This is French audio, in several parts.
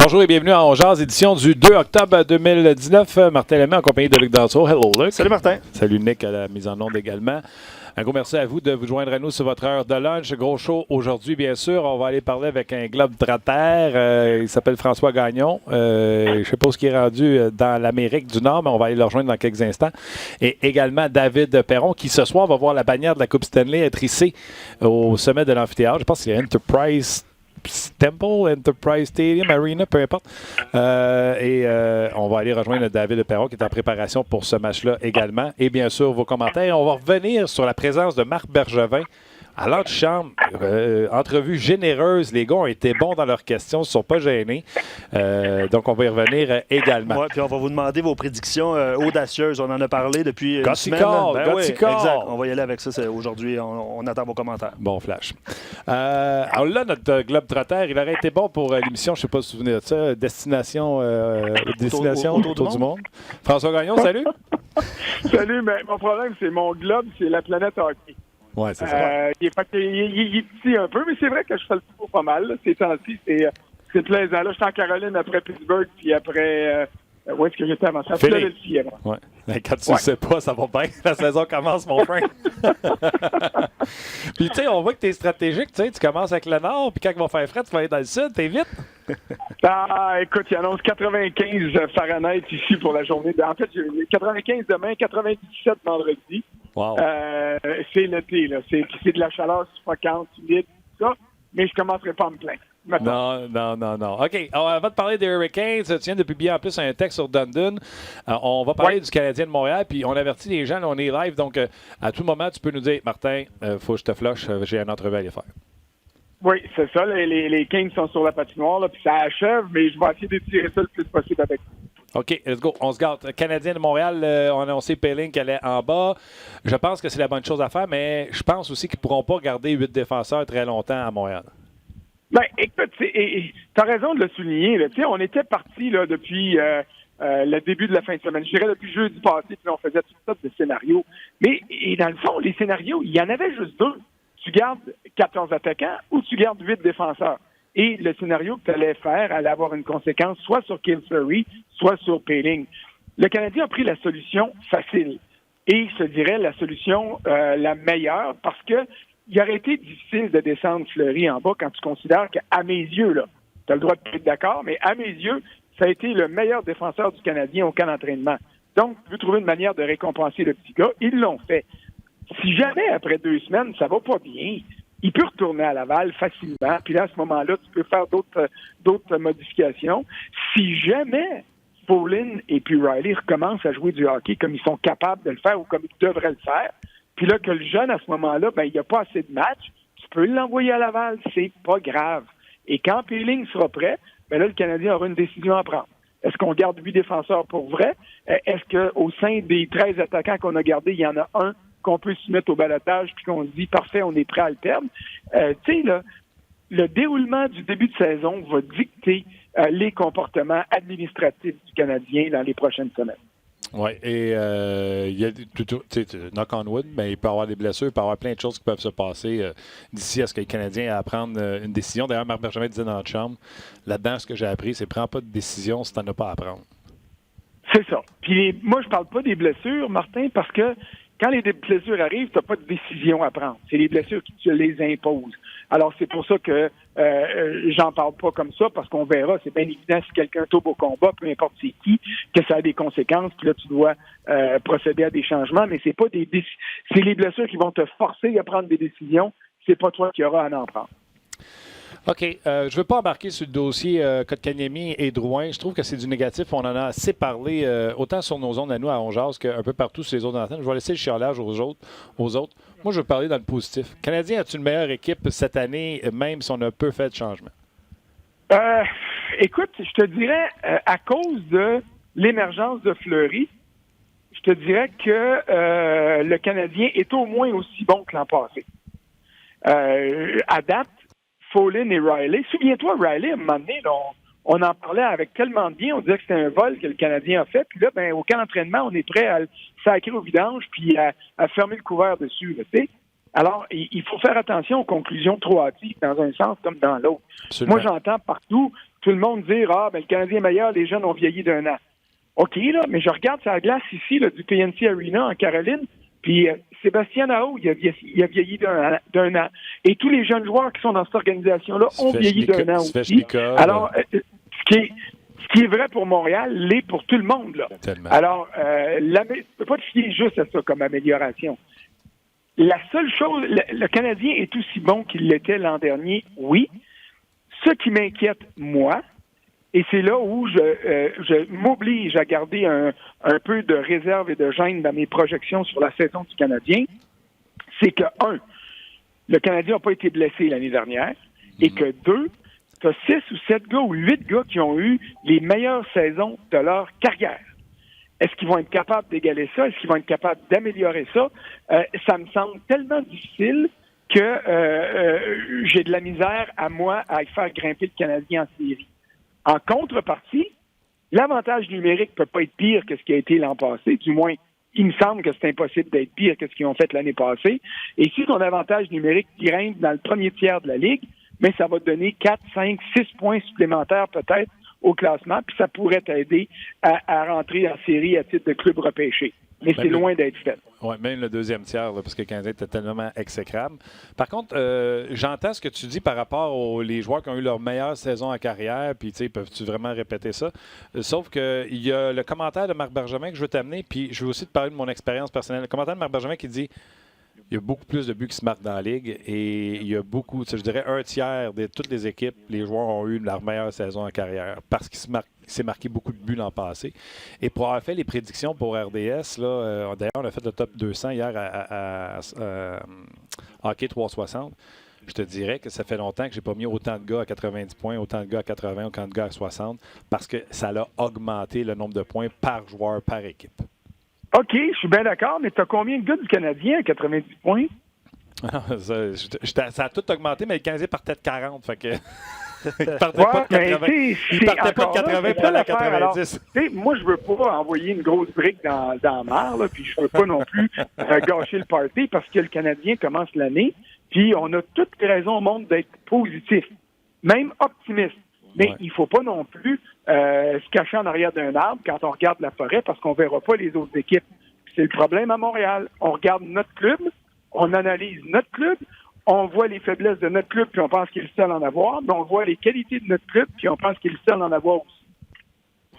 Bonjour et bienvenue à On Jase, édition du 2 octobre 2019. Martin Lemay en compagnie de Luc Danseau. Hello, Luc. Salut, Martin. Salut, Nick, à la mise en onde également. Un gros merci à vous de vous joindre à nous sur votre heure de lunch. Gros show aujourd'hui, bien sûr. On va aller parler avec un globe-trotter. Il s'appelle François Gagnon. Je ne sais pas où il est rendu dans l'Amérique du Nord, mais on va aller le rejoindre dans quelques instants. Et également David Perron, qui ce soir va voir la bannière de la Coupe Stanley être hissée au sommet de l'amphithéâtre. Je pense que c'est Enterprise Stadium, Arena, peu importe. On va aller rejoindre David Perron qui est en préparation pour ce match-là également. Et bien sûr, vos commentaires. On va revenir sur la présence de Marc Bergevin à l'antichambre. Entrevue généreuse. Les gars ont été bons dans leurs questions, ne se sont pas gênés. Donc, on va y revenir également. Oui, puis on va vous demander vos prédictions audacieuses. On en a parlé depuis une semaine. Oui, exact. On va y aller avec ça aujourd'hui. On attend vos commentaires. Bon flash. Alors là, notre globe-trotter, il aurait été bon pour l'émission, je ne sais pas si vous vous souvenez de ça, Destination autour du monde. François Gagnon, salut. Salut, mais mon problème, c'est mon globe, c'est la planète hockey. Oui, c'est ça. Il est petit un peu, mais c'est vrai que je fais le tour pas mal. Là. Ces temps-ci, c'est plaisant. Là, je suis en Caroline après Pittsburgh, puis après... où est-ce que j'étais avant ça? Philadelphie. Oui. Quand tu ne sais pas, ça va bien. La saison commence, mon frère. Puis, tu sais, on voit que tu es stratégique. Tu commences avec le nord, puis quand il va faire frais, tu vas aller dans le sud. T'es vite. Écoute, il annonce 95 Fahrenheit ici pour la journée. En fait, j'ai 95 demain, 97 vendredi. Wow. C'est l'été, là. C'est de la chaleur suffocante, humide, tout ça. Mais je ne commencerai pas à me plaindre. Non. OK. Avant de parler des Hurricanes, tu viens de publier en plus un texte sur Dundon. On va parler du Canadien de Montréal, puis on avertit les gens, là, on est live, donc à tout moment, tu peux nous dire, Martin, faut que je te flush, j'ai un entrevue à aller faire. Oui, c'est ça. Les Kings sont sur la patinoire, là, puis ça achève, mais je vais essayer d'étirer ça le plus possible avec vous. OK, let's go. On se garde. Canadien de Montréal, on a annoncé Péling qu'elle est en bas. Je pense que c'est la bonne chose à faire, mais je pense aussi qu'ils ne pourront pas garder 8 défenseurs très longtemps à Montréal. Ben, écoute, tu as raison de le souligner. Là. On était parti là, depuis le début de la fin de semaine. Je dirais depuis jeudi passé, puis on faisait toutes sortes de scénarios. Mais dans le fond, les scénarios, il y en avait juste deux. Tu gardes 14 attaquants ou tu gardes 8 défenseurs. Et le scénario que tu allais faire allait avoir une conséquence soit sur Kim Fleury, soit sur Péling. Le Canadien a pris la solution facile. Et je te dirais la solution la meilleure parce que il aurait été difficile de descendre Fleury en bas quand tu considères qu'à mes yeux, là, tu as le droit de être d'accord, mais à mes yeux, ça a été le meilleur défenseur du Canadien au camp d'entraînement. Donc, tu veux trouver une manière de récompenser le petit gars. Ils l'ont fait. Si jamais, après 2 semaines, ça va pas bien, il peut retourner à Laval facilement. Puis là, à ce moment-là, tu peux faire d'autres modifications. Si jamais Pauline et puis Riley recommencent à jouer du hockey comme ils sont capables de le faire ou comme ils devraient le faire, puis là, que le jeune, à ce moment-là, il n'y a pas assez de matchs, tu peux l'envoyer à Laval, c'est pas grave. Et quand Péling sera prêt, là, le Canadien aura une décision à prendre. Est-ce qu'on garde 8 défenseurs pour vrai? Est-ce qu'au sein des 13 attaquants qu'on a gardés, il y en a un qu'on peut se mettre au balotage puis qu'on se dit, parfait, on est prêt à le perdre? Tu sais, là, le déroulement du début de saison va dicter les comportements administratifs du Canadien dans les prochaines semaines. Oui, et il y a knock on wood, mais il peut y avoir des blessures, il peut y avoir plein de choses qui peuvent se passer d'ici à ce que les Canadiens aient à prendre une décision. D'ailleurs, Marc Bergevin disait dans notre chambre, là-dedans, ce que j'ai appris, c'est prends pas de décision si tu n'en as pas à prendre. C'est ça. Puis moi, je parle pas des blessures, Martin, parce que quand les blessures arrivent, tu n'as pas de décision à prendre. C'est les blessures qui te les imposent. Alors, c'est pour ça que j'en parle pas comme ça, parce qu'on verra, c'est bien évident, si quelqu'un tombe au combat, peu importe c'est qui, que ça a des conséquences, puis là, tu dois procéder à des changements, mais c'est pas c'est les blessures qui vont te forcer à prendre des décisions, c'est pas toi qui auras à en prendre. OK. Je ne veux pas embarquer sur le dossier Kotkaniemi et Drouin. Je trouve que c'est du négatif. On en a assez parlé, autant sur nos ondes à nous, à On Jase, qu'un peu partout sur les autres antennes. Je vais laisser le chiolage aux autres. Moi, je veux parler dans le positif. Canadien a-t-il une meilleure équipe cette année, même si on a peu fait de changement? Écoute, je te dirais, à cause de l'émergence de Fleury, je te dirais que le Canadien est au moins aussi bon que l'an passé. À date, Folin et Riley. Souviens-toi, Riley, à un moment donné, là, on en parlait avec tellement de bien, on disait que c'était un vol que le Canadien a fait, puis là, au camp d'entraînement, on est prêt à le sacrer au vidange puis à fermer le couvert dessus. Là, Alors, il faut faire attention aux conclusions trop hâtives dans un sens comme dans l'autre. Absolument. Moi, j'entends partout tout le monde dire « Ah, ben le Canadien est meilleur, les jeunes ont vieilli d'1 an. » OK, là, mais je regarde sur la glace ici, là, du PNC Arena en Caroline, puis Sébastien Aho, il a vieilli d'un an. Et tous les jeunes joueurs qui sont dans cette organisation-là ont vieilli d'un an aussi. Alors, ce qui est vrai pour Montréal, l'est pour tout le monde, là. Tellement. Alors, tu ne peux pas te fier juste à ça comme amélioration. La seule chose, le Canadien est aussi bon qu'il l'était l'an dernier, oui. Ce qui m'inquiète, moi, et c'est là où je m'oblige à garder un peu de réserve et de gêne dans mes projections sur la saison du Canadien, c'est que, 1, le Canadien n'a pas été blessé l'année dernière, et que 2, tu as 6 ou 7 gars ou 8 gars qui ont eu les meilleures saisons de leur carrière. Est-ce qu'ils vont être capables d'égaler ça? Est-ce qu'ils vont être capables d'améliorer ça? Ça me semble tellement difficile que j'ai de la misère à moi à faire grimper le Canadien en série. En contrepartie, l'avantage numérique ne peut pas être pire que ce qui a été l'an passé. Du moins, il me semble que c'est impossible d'être pire que ce qu'ils ont fait l'année passée. Et si ton avantage numérique grimpe dans le premier tiers de la Ligue, mais ça va te donner 4, 5, 6 points supplémentaires peut-être au classement, puis ça pourrait t'aider à rentrer en série à titre de club repêché. Mais c'est loin d'être fait. Oui, même le deuxième tiers, là, parce que le Canadien était tellement exécrable. Par contre, j'entends ce que tu dis par rapport aux les joueurs qui ont eu leur meilleure saison en carrière, puis tu sais, peuvent-tu vraiment répéter ça? Sauf qu'il y a le commentaire de Marc Bergevin que je veux t'amener, puis je veux aussi te parler de mon expérience personnelle. Le commentaire de Marc Bergevin qui dit il y a beaucoup plus de buts qui se marquent dans la Ligue et il y a beaucoup, je dirais un tiers de toutes les équipes, les joueurs ont eu leur meilleure saison en carrière parce qu'il s'est marqué beaucoup de buts l'an passé. Et pour avoir fait les prédictions pour RDS, là, d'ailleurs, on a fait le top 200 hier à Hockey 360. Je te dirais que ça fait longtemps que j'ai pas mis autant de gars à 90 points, autant de gars à 80, autant de gars à 60, parce que ça a augmenté le nombre de points par joueur, par équipe. OK, je suis bien d'accord, mais tu as combien de gars du Canadien à 90 points? Ça a tout augmenté, mais le Canadien partait de 40. Fait que... il partait pas de 80 puis à 90. Alors, moi, je veux pas envoyer une grosse brique dans la mare, là, puis je veux pas non plus gâcher le party parce que le Canadien commence l'année, puis on a toutes les raisons au monde d'être positif, même optimiste. Mais il ne faut pas non plus se cacher en arrière d'un arbre quand on regarde la forêt parce qu'on ne verra pas les autres équipes. C'est le problème à Montréal. On regarde notre club, on analyse notre club, on voit les faiblesses de notre club puis on pense qu'il est le seul à en avoir, mais on voit les qualités de notre club puis on pense qu'il est le seul à en avoir aussi.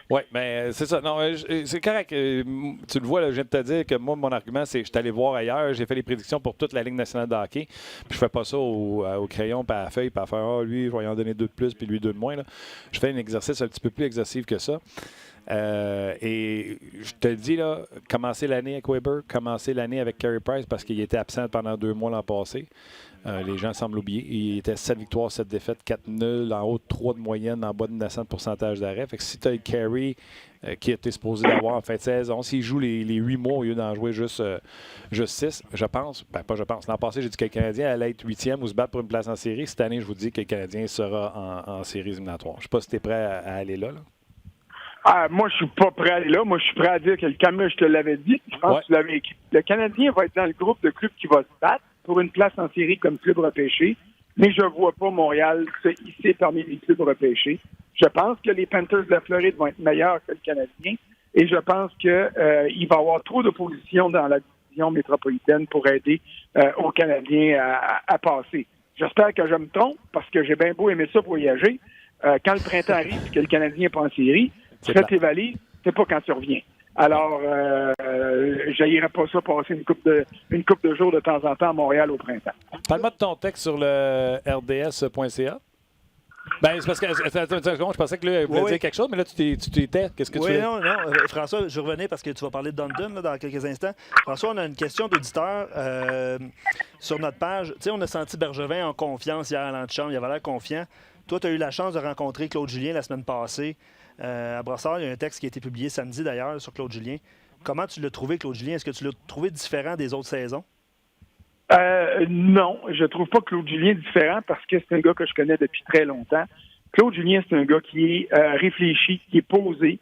Oui, mais c'est ça. Non, c'est correct. Tu le vois, là, je viens de te dire que moi, mon argument, c'est que je suis allé voir ailleurs. J'ai fait les prédictions pour toute la Ligue nationale de hockey. Puis je fais pas ça au crayon, puis à la feuille, puis à faire lui, je vais y en donner 2 de plus, puis lui 2 de moins. Là. Je fais un exercice un petit peu plus exhaustif que ça. Et je te dis, là, commencer l'année avec Weber, commencer l'année avec Carey Price parce qu'il était absent pendant 2 mois l'an passé. Les gens semblent oublier. Il était 7 victoires, 7 défaites, 4 nuls, en haut de 3 de moyenne, en bas de 900 de pourcentage d'arrêt. Fait que si tu as le Carey qui était supposé d'avoir en fin de saison, s'il joue les 8 mois au lieu d'en jouer juste 6, je pense, pas je pense. L'an passé, j'ai dit que le Canadien allait être 8e ou se battre pour une place en série. Cette année, je vous dis que le Canadien sera en séries éliminatoires. Je ne sais pas si tu es prêt à aller là. Moi, je suis pas prêt à aller là. Moi, je suis prêt à dire que le Canadien, je te l'avais dit. Je pense que tu l'avais écrit. Le Canadien va être dans le groupe de clubs qui va se battre pour une place en série comme club repêché. Mais je ne vois pas Montréal se hisser parmi les clubs repêchés. Je pense que les Panthers de la Floride vont être meilleurs que le Canadien. Et je pense qu'il va y avoir trop d'opposition dans la division métropolitaine pour aider aux Canadiens à passer. J'espère que je me trompe parce que j'ai bien beau aimer ça pour voyager. Quand le printemps arrive et que le Canadien n'est pas en série, fais tes valises, c'est pas quand tu reviens. Alors, j'aillerais pas ça passer une couple de jours de temps en temps à Montréal au printemps. Parle-moi de ton texte sur le rds.ca. Ben, c'est parce que je pensais que lui voulait dire quelque chose, mais là, tu t'étais. Qu'est-ce que tu fais? Non. François, je revenais parce que tu vas parler de Dundon là, dans quelques instants. François, on a une question d'auditeur sur notre page. Tu sais, on a senti Bergevin en confiance hier à l'antichambre. Il avait l'air confiant. Toi, tu as eu la chance de rencontrer Claude Julien la semaine passée. À Brossard, il y a un texte qui a été publié samedi, d'ailleurs, sur Claude Julien. Comment tu l'as trouvé, Claude Julien? Est-ce que tu l'as trouvé différent des autres saisons? Non, je trouve pas Claude Julien différent parce que c'est un gars que je connais depuis très longtemps. Claude Julien, c'est un gars qui est réfléchi, qui est posé,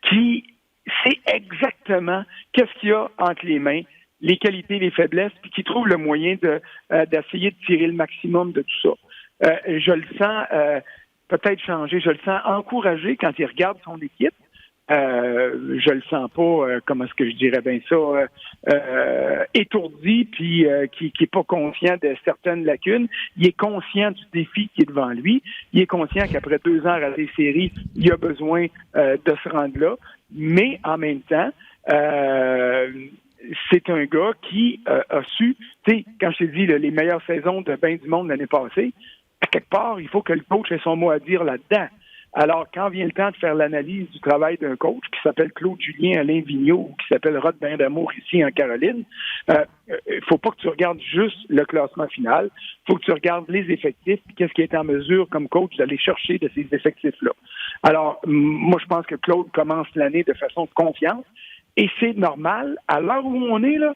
qui sait exactement qu'est-ce qu'il y a entre les mains. les qualités, les faiblesses, puis qui trouve le moyen d'essayer de tirer le maximum de tout ça. Je le sens peut-être changer, je le sens encouragé quand il regarde son équipe. Je le sens pas, comment est-ce que je dirais bien ça, étourdi, puis qui est pas conscient de certaines lacunes. Il est conscient du défi qui est devant lui. Il est conscient qu'après 2 ans à des séries, il a besoin de se rendre là. Mais en même temps, c'est un gars qui a su, tu sais, quand je t'ai dit les meilleures saisons de bien du monde l'année passée, à quelque part, il faut que le coach ait son mot à dire là-dedans. Alors, quand vient le temps de faire l'analyse du travail d'un coach qui s'appelle Claude Julien Alain Vigneault ou qui s'appelle Rod Bain-d'Amour ici en Caroline, il faut pas que tu regardes juste le classement final. Il faut que tu regardes les effectifs et qu'est-ce qui est en mesure comme coach d'aller chercher de ces effectifs-là. Alors, moi, je pense que Claude commence l'année de façon de confiance et c'est normal. À l'heure où on est, là,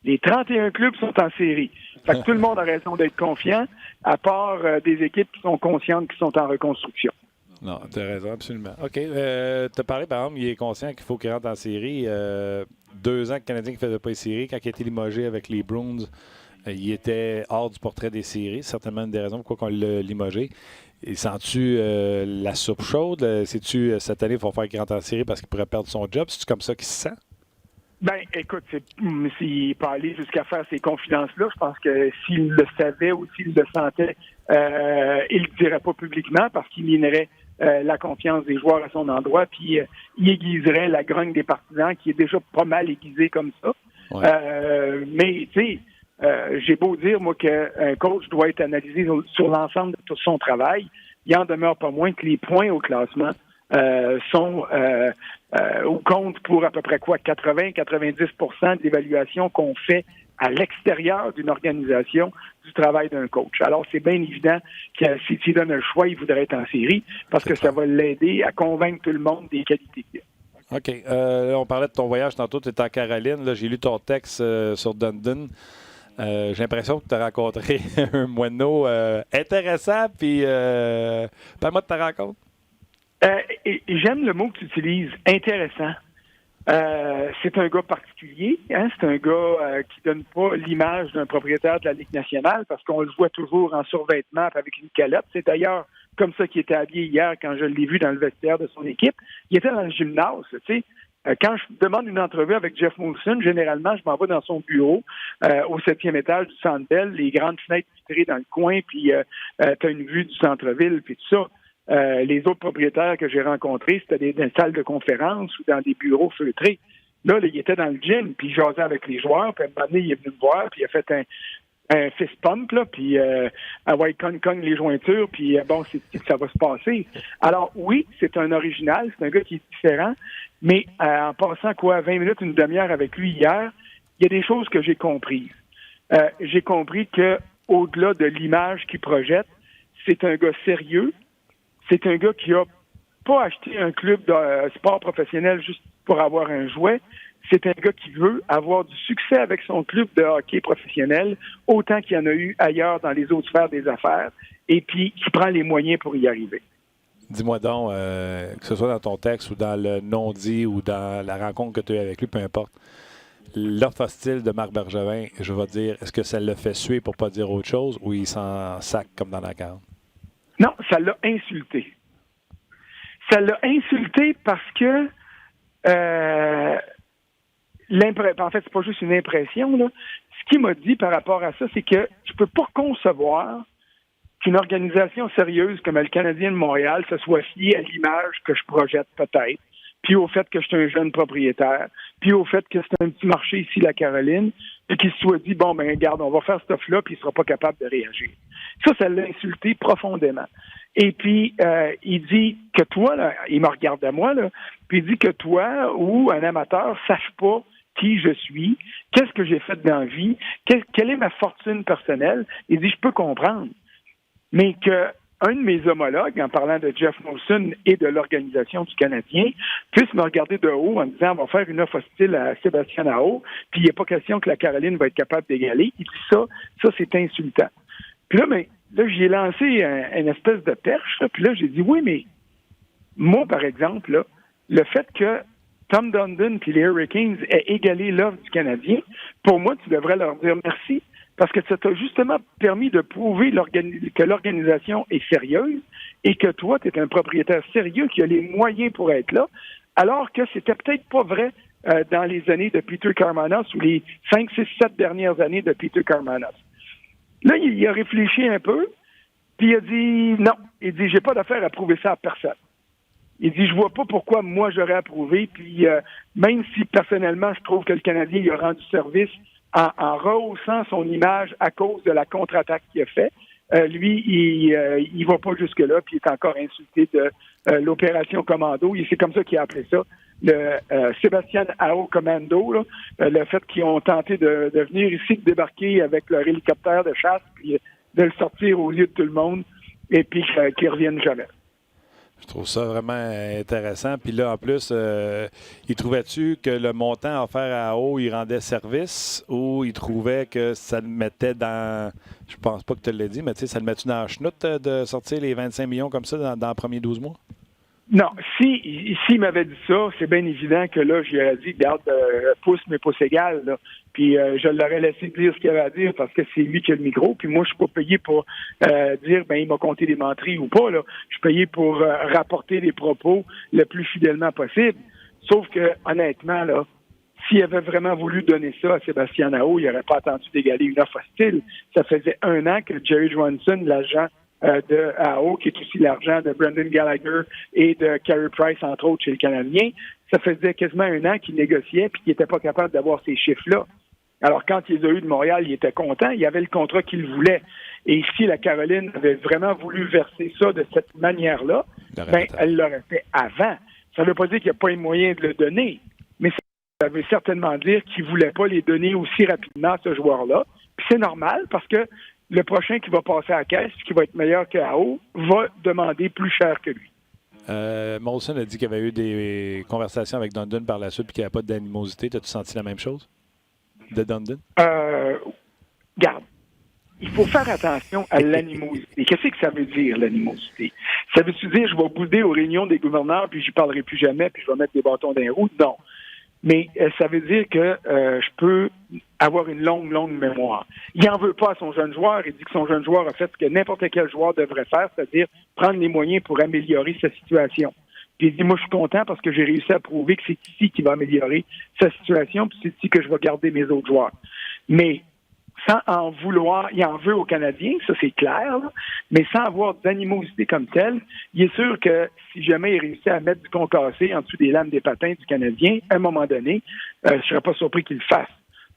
les 31 clubs sont en série. Fait que tout le monde a raison d'être confiant, à part des équipes qui sont conscientes qui sont en reconstruction. Non, tu as raison, absolument. OK. Tu as parlé, par exemple, il est conscient qu'il faut qu'il rentre en série. 2 ans que le Canadien ne faisait pas les séries. Quand il a été limogé avec les Bruins, il était hors du portrait des séries. Certainement une des raisons pourquoi on l'a limogé. Et sens-tu la soupe chaude? Sais-tu cette année, il faut faire qu'il rentre en série parce qu'il pourrait perdre son job? C'est-tu comme ça qu'il se sent? Ben, écoute, s'il n'est pas allé jusqu'à faire ces confidences-là, je pense que s'il le savait ou s'il le sentait, il ne le dirait pas publiquement parce qu'il minerait la confiance des joueurs à son endroit, puis il aiguiserait la grogne des partisans qui est déjà pas mal aiguisée comme ça. Ouais. Mais, tu sais, j'ai beau dire, moi, qu'un coach doit être analysé sur l'ensemble de tout son travail, il en demeure pas moins que les points au classement sont ou comptent pour à peu près 80-90% de l'évaluation qu'on fait à l'extérieur d'une organisation du travail d'un coach. Alors, c'est bien évident que si tu donnes un choix, il voudrait être en série parce que ça va l'aider à convaincre tout le monde des qualités qu'il a. OK. On parlait de ton voyage tantôt, tu étais en Caroline. Là, j'ai lu ton texte sur Dundon. J'ai l'impression que tu as rencontré un moineau intéressant. Puis, parle-moi de ta rencontre. J'aime le mot que tu utilises, intéressant. C'est un gars particulier, hein? C'est un gars qui donne pas l'image d'un propriétaire de la Ligue nationale parce qu'on le voit toujours en survêtement avec une calotte. C'est d'ailleurs comme ça qu'il était habillé hier quand je l'ai vu dans le vestiaire de son équipe. Il était dans le gymnase, tu sais. Quand je demande une entrevue avec Jeff Molson, généralement, je m'en vais dans son bureau au 7e étage du Centre Bell, les grandes fenêtres vitrées dans le coin, puis tu as une vue du centre-ville, puis tout ça. Les autres propriétaires que j'ai rencontrés, c'était dans des salles de conférence ou dans des bureaux feutrés. Là, il était dans le gym, puis il jasait avec les joueurs, puis à un moment donné, il est venu me voir, puis il a fait un fist pump, là, puis cogne les jointures, puis bon, ça va se passer. Alors oui, c'est un original, c'est un gars qui est différent, mais en passant 20 minutes, une demi-heure avec lui hier, il y a des choses que j'ai comprises. J'ai compris que au-delà de l'image qu'il projette, c'est un gars sérieux. C'est un gars qui a pas acheté un club de sport professionnel juste pour avoir un jouet. C'est un gars qui veut avoir du succès avec son club de hockey professionnel, autant qu'il y en a eu ailleurs dans les autres sphères des affaires, et puis qui prend les moyens pour y arriver. Dis-moi donc, que ce soit dans ton texte ou dans le non-dit ou dans la rencontre que tu as eu avec lui, peu importe, l'offre hostile de Marc Bergevin, je vais dire, est-ce que ça l'a fait suer pour pas dire autre chose ou il s'en sac comme dans la carte? Non, ça l'a insulté. Ça l'a insulté parce que en fait, c'est pas juste une impression, là. Ce qu'il m'a dit par rapport à ça, c'est que je peux pas concevoir qu'une organisation sérieuse comme le Canadien de Montréal se soit fiée à l'image que je projette peut-être, puis au fait que je suis un jeune propriétaire, puis au fait que c'est un petit marché ici, la Caroline, puis qu'il se soit dit, bon, ben regarde, on va faire cette offre-là, puis il sera pas capable de réagir. Ça l'a insulté profondément. Et puis, il dit que toi, là, il me regarde à moi, là, puis il dit que toi ou un amateur sache pas qui je suis, qu'est-ce que j'ai fait dans la vie, quelle est ma fortune personnelle. Il dit, je peux comprendre. Mais que un de mes homologues, en parlant de Jeff Molson et de l'organisation du Canadien, puisse me regarder de haut en disant, on va faire une offre hostile à Sébastien Aho, puis il n'y a pas question que la Caroline va être capable d'égaler. Il dit ça c'est insultant. Puis là, j'ai lancé une espèce de perche, là, puis là, j'ai dit, oui, mais moi, par exemple, là, le fait que Tom Dundon et les Hurricanes aient égalé l'offre du Canadien, pour moi, tu devrais leur dire merci. Parce que ça t'a justement permis de prouver que l'organisation est sérieuse et que toi, tu es un propriétaire sérieux qui a les moyens pour être là, alors que c'était peut-être pas vrai dans les années de Peter Karmanos ou les 5, 6, 7 dernières années de Peter Karmanos. Là, il a réfléchi un peu, puis il a dit non. Il dit, j'ai pas d'affaire à prouver ça à personne. Il dit, je vois pas pourquoi moi j'aurais approuvé, puis même si personnellement je trouve que le Canadien il a rendu service en rehaussant son image à cause de la contre-attaque qu'il a fait, lui, il va pas jusque-là, puis il est encore insulté de l'opération Commando. C'est comme ça qu'il a appelé ça, le Sébastien Aho Commando, là, le fait qu'ils ont tenté de venir ici, de débarquer avec leur hélicoptère de chasse, puis de le sortir aux yeux de tout le monde, et puis qu'ils reviennent jamais. Je trouve ça vraiment intéressant. Puis là, en plus, il trouvait-tu que le montant offert à haut, il rendait service ou il trouvait que ça le mettait dans... Je pense pas que tu l'as dit, mais tu sais, ça le mettait dans la chenoute de sortir les 25 millions comme ça dans les premiers 12 mois? Non, s'il m'avait dit ça, c'est bien évident que là, j'aurais dit, regarde, pouce, mais pouce égal, là. Puis je l'aurais laissé dire ce qu'il avait à dire parce que c'est lui qui a le micro. Puis moi, je suis pas payé pour dire, il m'a compté des menteries ou pas, là. Je suis payé pour rapporter les propos le plus fidèlement possible. Sauf que, honnêtement, là, s'il avait vraiment voulu donner ça à Sébastien Aho, il n'aurait pas attendu d'égaler une offre hostile. Ça faisait 1 an que Jerry Johansson, l'agent de AO, qui est aussi l'argent de Brendan Gallagher et de Carey Price, entre autres, chez le Canadien, ça faisait quasiment 1 an qu'il négociait puis qu'il n'était pas capable d'avoir ces chiffres-là. Alors, quand il les a eu de Montréal, il était content, il avait le contrat qu'il voulait. Et si la Caroline avait vraiment voulu verser ça de cette manière-là, elle l'aurait fait avant. Ça ne veut pas dire qu'il n'y a pas les moyens de le donner, mais ça veut certainement dire qu'il ne voulait pas les donner aussi rapidement à ce joueur-là. Puis c'est normal parce que le prochain qui va passer à la caisse, qui va être meilleur que AO, va demander plus cher que lui. Molson a dit qu'il y avait eu des conversations avec Dundon par la suite et qu'il n'y avait pas d'animosité. As-tu senti la même chose de Dundon? Garde. Il faut faire attention à l'animosité. Qu'est-ce que ça veut dire, l'animosité? Ça veut-tu dire je vais bouder aux réunions des gouverneurs puis j'y parlerai plus jamais puis je vais mettre des bâtons dans les roues? Non. Mais ça veut dire que je peux avoir une longue mémoire. Il n'en veut pas à son jeune joueur. Il dit que son jeune joueur a fait ce que n'importe quel joueur devrait faire, c'est-à-dire prendre les moyens pour améliorer sa situation. Puis il dit, moi, je suis content parce que j'ai réussi à prouver que c'est ici qui va améliorer sa situation, puis c'est ici que je vais garder mes autres joueurs. Mais sans en vouloir, il en veut aux Canadiens, ça c'est clair, là, mais sans avoir d'animosité comme telle, il est sûr que si jamais il réussit à mettre du concassé en dessous des lames des patins du Canadien, à un moment donné, je ne serais pas surpris qu'il le fasse.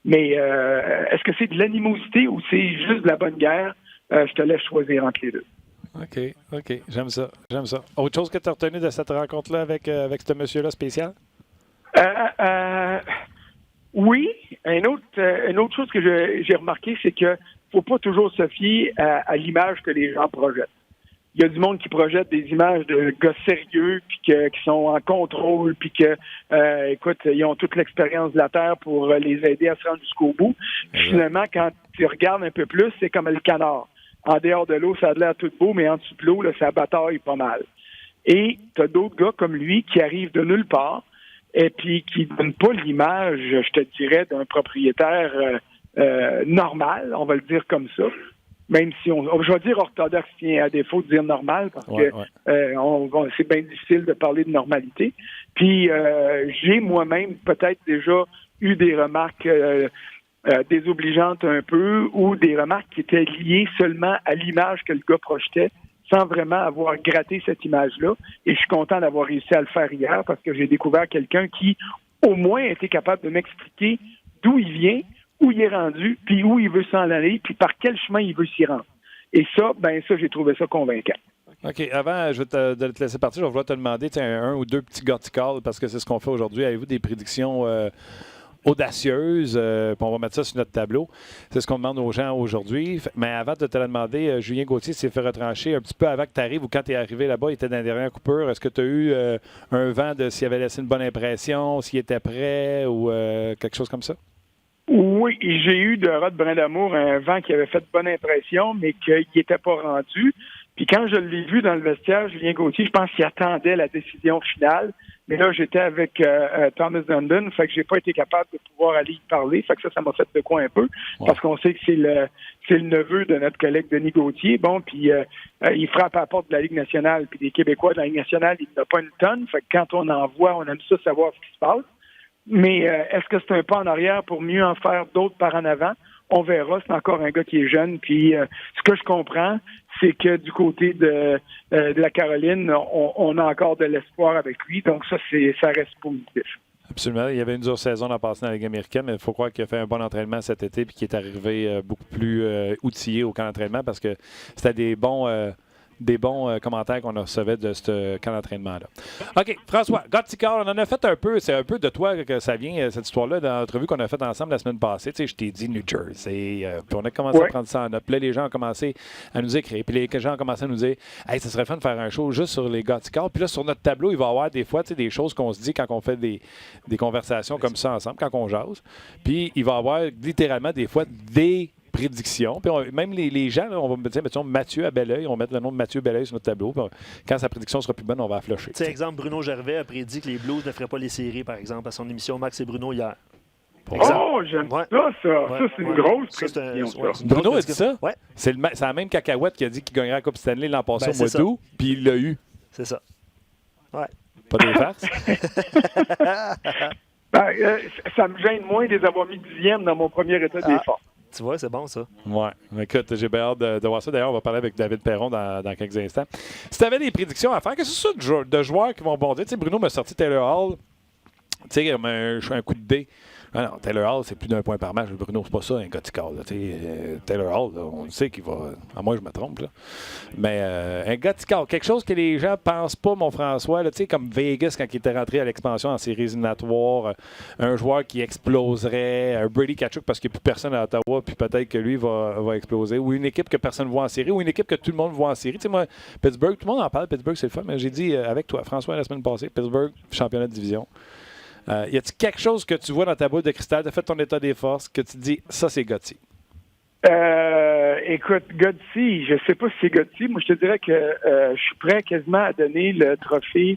Mais est-ce que c'est de l'animosité ou c'est juste de la bonne guerre? Je te laisse choisir entre les deux. OK. J'aime ça. Autre chose que tu as retenu de cette rencontre-là avec ce monsieur-là spécial? Oui. Une autre chose que j'ai remarqué, c'est que faut pas toujours se fier à l'image que les gens projettent. Il y a du monde qui projette des images de gars sérieux, puis qui sont en contrôle, puis que, écoute, ils ont toute l'expérience de la Terre pour les aider à se rendre jusqu'au bout. Puis finalement, quand tu regardes un peu plus, c'est comme le canard. En dehors de l'eau, ça a l'air tout beau, mais en dessous de l'eau, là, ça bataille pas mal. Et tu as d'autres gars comme lui qui arrivent de nulle part et puis qui ne donnent pas l'image, je te dirais, d'un propriétaire normal, on va le dire comme ça. Même si je vais dire orthodoxe, à défaut de dire normal, parce que c'est bien difficile de parler de normalité. Puis j'ai moi-même peut-être déjà eu des remarques désobligeantes un peu, ou des remarques qui étaient liées seulement à l'image que le gars projetait, sans vraiment avoir gratté cette image-là. Et je suis content d'avoir réussi à le faire hier, parce que j'ai découvert quelqu'un qui, au moins, était capable de m'expliquer d'où il vient, où il est rendu, puis où il veut s'en aller, puis par quel chemin il veut s'y rendre. Et ça, j'ai trouvé ça convaincant. OK. Avant de te laisser partir, je vais vouloir te demander un ou deux petits Gorticals, parce que c'est ce qu'on fait aujourd'hui. Avez-vous des prédictions audacieuses? Puis on va mettre ça sur notre tableau. C'est ce qu'on demande aux gens aujourd'hui. Mais avant de te la demander, Julien Gauthier s'est fait retrancher un petit peu avant que tu arrives, ou quand tu es arrivé là-bas, il était dans la dernière coupure. Est-ce que tu as eu un vent de s'il avait laissé une bonne impression, s'il était prêt, ou quelque chose comme ça? Oui, j'ai eu de Rod Brindamour un vent qui avait fait bonne impression, mais qu'il n'était pas rendu. Puis quand je l'ai vu dans le vestiaire, Julien Gauthier, je pense qu'il attendait la décision finale. Mais là, j'étais avec Thomas Dundon, fait que j'ai pas été capable de pouvoir aller y parler. Fait que ça m'a fait de quoi un peu, parce qu'on sait que c'est le neveu de notre collègue Denis Gauthier. Bon, puis il frappe à la porte de la Ligue nationale, puis des Québécois de la Ligue nationale, il n'a pas une tonne. Fait que quand on en voit, on aime ça savoir ce qui se passe. Mais est-ce que c'est un pas en arrière pour mieux en faire d'autres par en avant? On verra. C'est encore un gars qui est jeune. Puis ce que je comprends, c'est que du côté de la Caroline, on a encore de l'espoir avec lui. Donc ça reste positif. Absolument. Il y avait une dure saison dans passé dans la Ligue américaine, mais il faut croire qu'il a fait un bon entraînement cet été puis qu'il est arrivé beaucoup plus outillé au camp d'entraînement parce que c'était des bons commentaires qu'on recevait de ce camp d'entraînement-là. OK, François, Gothical, on en a fait un peu. C'est un peu de toi que ça vient, cette histoire-là, dans l'entrevue qu'on a faite ensemble la semaine passée. Tu sais, je t'ai dit New Jersey. Puis on a commencé à prendre ça en note. Puis là, les gens ont commencé à nous écrire. Puis les gens ont commencé à nous dire « Hey, ça serait fun de faire un show juste sur les Gothical. » Puis là, sur notre tableau, il va y avoir des fois des choses qu'on se dit quand on fait des conversations comme ça ensemble, quand on jase. Puis il va y avoir littéralement des fois des prédiction. Puis même les gens, là, on va me dire, mettons, Mathieu à Belleuil, on va mettre le nom de Mathieu Belleuil sur notre tableau. Puis quand sa prédiction sera plus bonne, on va la flusher. Tu sais, exemple, Bruno Gervais a prédit que les Blues ne feraient pas les séries, par exemple, à son émission Max et Bruno hier. Oh, j'aime ça. Ça, c'est une grosse prédiction. Bruno a dit ça? Ouais. C'est la même cacahuète qui a dit qu'il gagnerait la Coupe Stanley l'an passé au mois d'août, puis il l'a eu. C'est ça. Ouais. Pas des farces? Ça me gêne moins de les avoir mis 10e dans mon premier état d'effort. Tu vois, c'est bon, ça. Oui. Écoute, j'ai bien hâte de voir ça. D'ailleurs, on va parler avec David Perron dans quelques instants. Si tu avais des prédictions à faire, qu'est-ce que c'est ça de joueurs qui vont bondir? Tu sais, Bruno m'a sorti Taylor Hall. Tu sais, un coup de dé. Ah non, Taylor Hall, c'est plus d'un point par match. Bruno, c'est pas ça, un Gothical. Taylor Hall, là, on sait qu'il va... À moi, je me trompe. Là. Mais un Gothical, quelque chose que les gens pensent pas, mon François, là, comme Vegas, quand il était rentré à l'expansion en séries éliminatoires, un joueur qui exploserait, un Brady Tkachuk parce qu'il n'y a plus personne à Ottawa, puis peut-être que lui va exploser, ou une équipe que personne ne voit en série, ou une équipe que tout le monde voit en série. Tu sais, moi, Pittsburgh, tout le monde en parle, Pittsburgh, c'est le fun, mais j'ai dit avec toi, François, la semaine passée, Pittsburgh, championnat de division. Y a-t-il quelque chose que tu vois dans ta boule de cristal, tu as fait ton état des forces, que tu dis, ça, c'est Gotti? Écoute, Gotti, je sais pas si c'est Gotti. Moi, je te dirais que je suis prêt quasiment à donner le trophée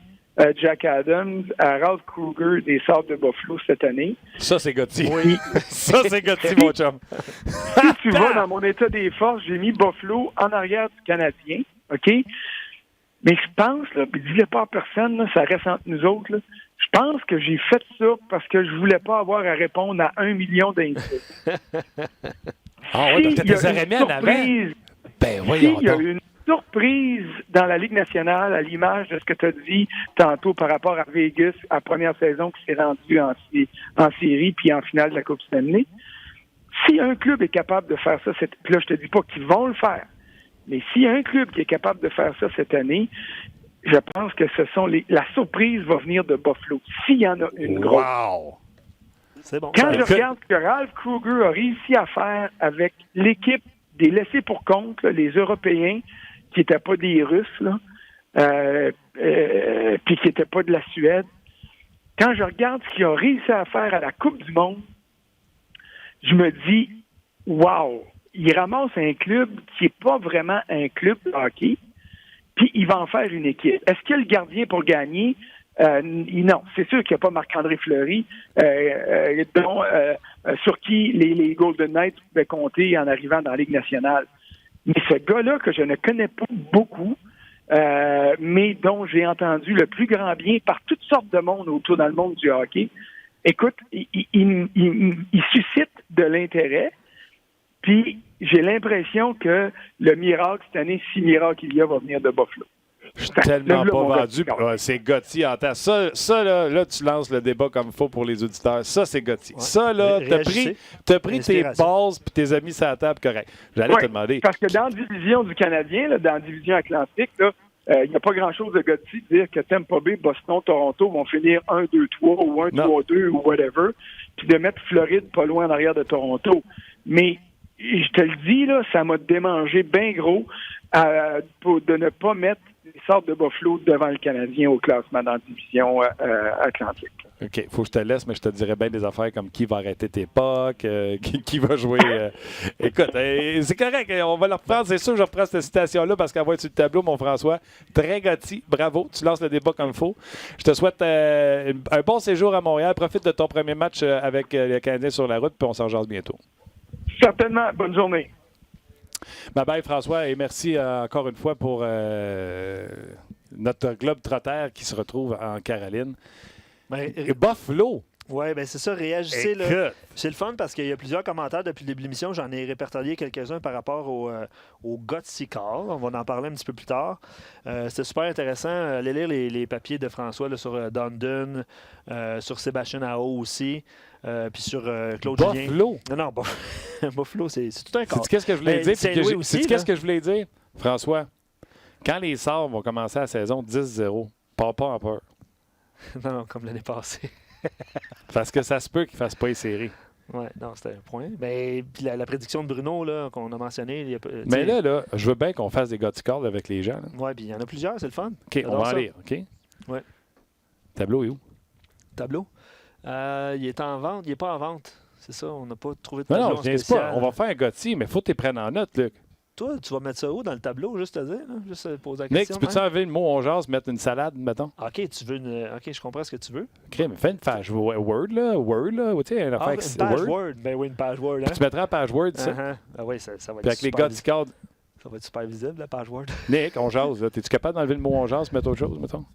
Jack Adams à Ralph Kruger des Sables de Buffalo cette année. Ça, c'est Gotti. Oui. Ça, c'est Gotti, mon chum. Si tu vois dans mon état des forces, j'ai mis Buffalo en arrière du Canadien, OK? Mais je pense, là, puis dis-le pas à personne, là, ça reste entre nous autres, là. Je pense que j'ai fait ça parce que je voulais pas avoir à répondre à 1 million d'insultes. Ah oui, tu les aurais mis en avant. Ben voyons il y a une surprise dans la Ligue nationale à l'image de ce que tu as dit tantôt par rapport à Vegas, à la première saison qui s'est rendue en série puis en finale de la Coupe Stanley. Si un club est capable de faire ça, puis là, je te dis pas qu'ils vont le faire, mais s'il y a un club qui est capable de faire ça cette année, je pense que la surprise va venir de Buffalo, s'il y en a une grosse. Wow! C'est bon. Quand je regarde ce que Ralph Kruger a réussi à faire avec l'équipe des laissés pour compte, là, les Européens, qui n'étaient pas des Russes, puis qui n'étaient pas de la Suède, quand je regarde ce qu'il a réussi à faire à la Coupe du Monde, je me dis, wow! Il ramasse un club qui n'est pas vraiment un club de hockey, puis il va en faire une équipe. Est-ce qu'il y a le gardien pour gagner? Non, c'est sûr qu'il n'y a pas Marc-André Fleury, sur qui les Golden Knights pouvaient compter en arrivant dans la Ligue nationale. Mais ce gars-là, que je ne connais pas beaucoup, mais dont j'ai entendu le plus grand bien par toutes sortes de monde autour dans le monde du hockey, écoute, il suscite de l'intérêt. Puis, j'ai l'impression que le miracle, cette année, si miracle il y a, va venir de Buffalo. Je suis tellement pas vendu. C'est Gotti en temps. Ça là, tu lances le débat comme il faut pour les auditeurs. Ça, c'est Gotti. Ouais. Ça, là, t'as pris tes bases puis tes amis sur la table, correct. J'allais te demander. Parce que dans la division du Canadien, là, dans la division Atlantique, il n'y a pas grand-chose de Gotti de dire que Tampa Bay, Boston, Toronto vont finir 1-2-3 ou 1-3-2 ou whatever, puis de mettre Floride pas loin en arrière de Toronto. Mais je te le dis, là, ça m'a démangé bien gros de ne pas mettre les Sabres de Buffalo devant le Canadien au classement dans la division Atlantique. OK, faut que je te laisse, mais je te dirais bien des affaires comme qui va arrêter tes pucks, qui va jouer. Écoute, c'est correct, on va le reprendre. C'est sûr que je reprends cette citation-là parce qu'elle va être sur le tableau, mon François. Très gâti, bravo, tu lances le débat comme il faut. Je te souhaite un bon séjour à Montréal. Profite de ton premier match avec le Canadien sur la route, puis on s'en jase bientôt. Certainement, bonne journée. Bye-bye, François, et merci encore une fois pour notre globe trotter qui se retrouve en Caroline. Et Buffalo! Oui, bien c'est ça, réagissez. Là. C'est le fun parce qu'il y a plusieurs commentaires depuis le début de l'émission. J'en ai répertorié quelques-uns par rapport au Gutsy Call. On va en parler un petit peu plus tard. C'était super intéressant. Allez lire les papiers de François là, sur Dundon, sur Sébastien Aho aussi, puis sur Claude Julien. Buffalo! Non, Buffalo, c'est tout un cas. Sais-tu qu'est-ce que je voulais dire? Sais-tu qu'est-ce que je voulais dire? François, quand les Sabres vont commencer la saison 10-0, pas en peur. Non, comme l'année passée. Parce que ça se peut qu'ils ne fassent pas les séries. Oui, non, c'était un point. Mais puis la prédiction de Bruno là, qu'on a mentionné. Mais là, je veux bien qu'on fasse des Gutsy Calls avec les gens. Oui, puis il y en a plusieurs, c'est le fun. OK, on va en lire. OK? Oui. Tableau est où? Tableau? Il est en vente. Il n'est pas en vente. C'est ça, on n'a pas trouvé de tableau tableau spécial. Pas. On va faire un Gutsy, mais il faut que tu prennes en note, Luc. Toi, tu vas mettre ça où dans le tableau, juste te dire? Là? Juste poser la question. Nick, tu peux-tu enlever le mot on jase, mettre une salade, mettons? OK, tu veux une... OK, je comprends ce que tu veux. OK, mais fais une page Word, là. Tu sais, une affaire une page Word. Ben oui, une page Word. Hein? Tu mettras la page Word, ça? Ah oui, ça va être puis avec les Gutsy Calls. Ça va être super visible, la page Word. Nick, on jase. Es-tu capable d'enlever le mot on jase, mettre autre chose, mettons?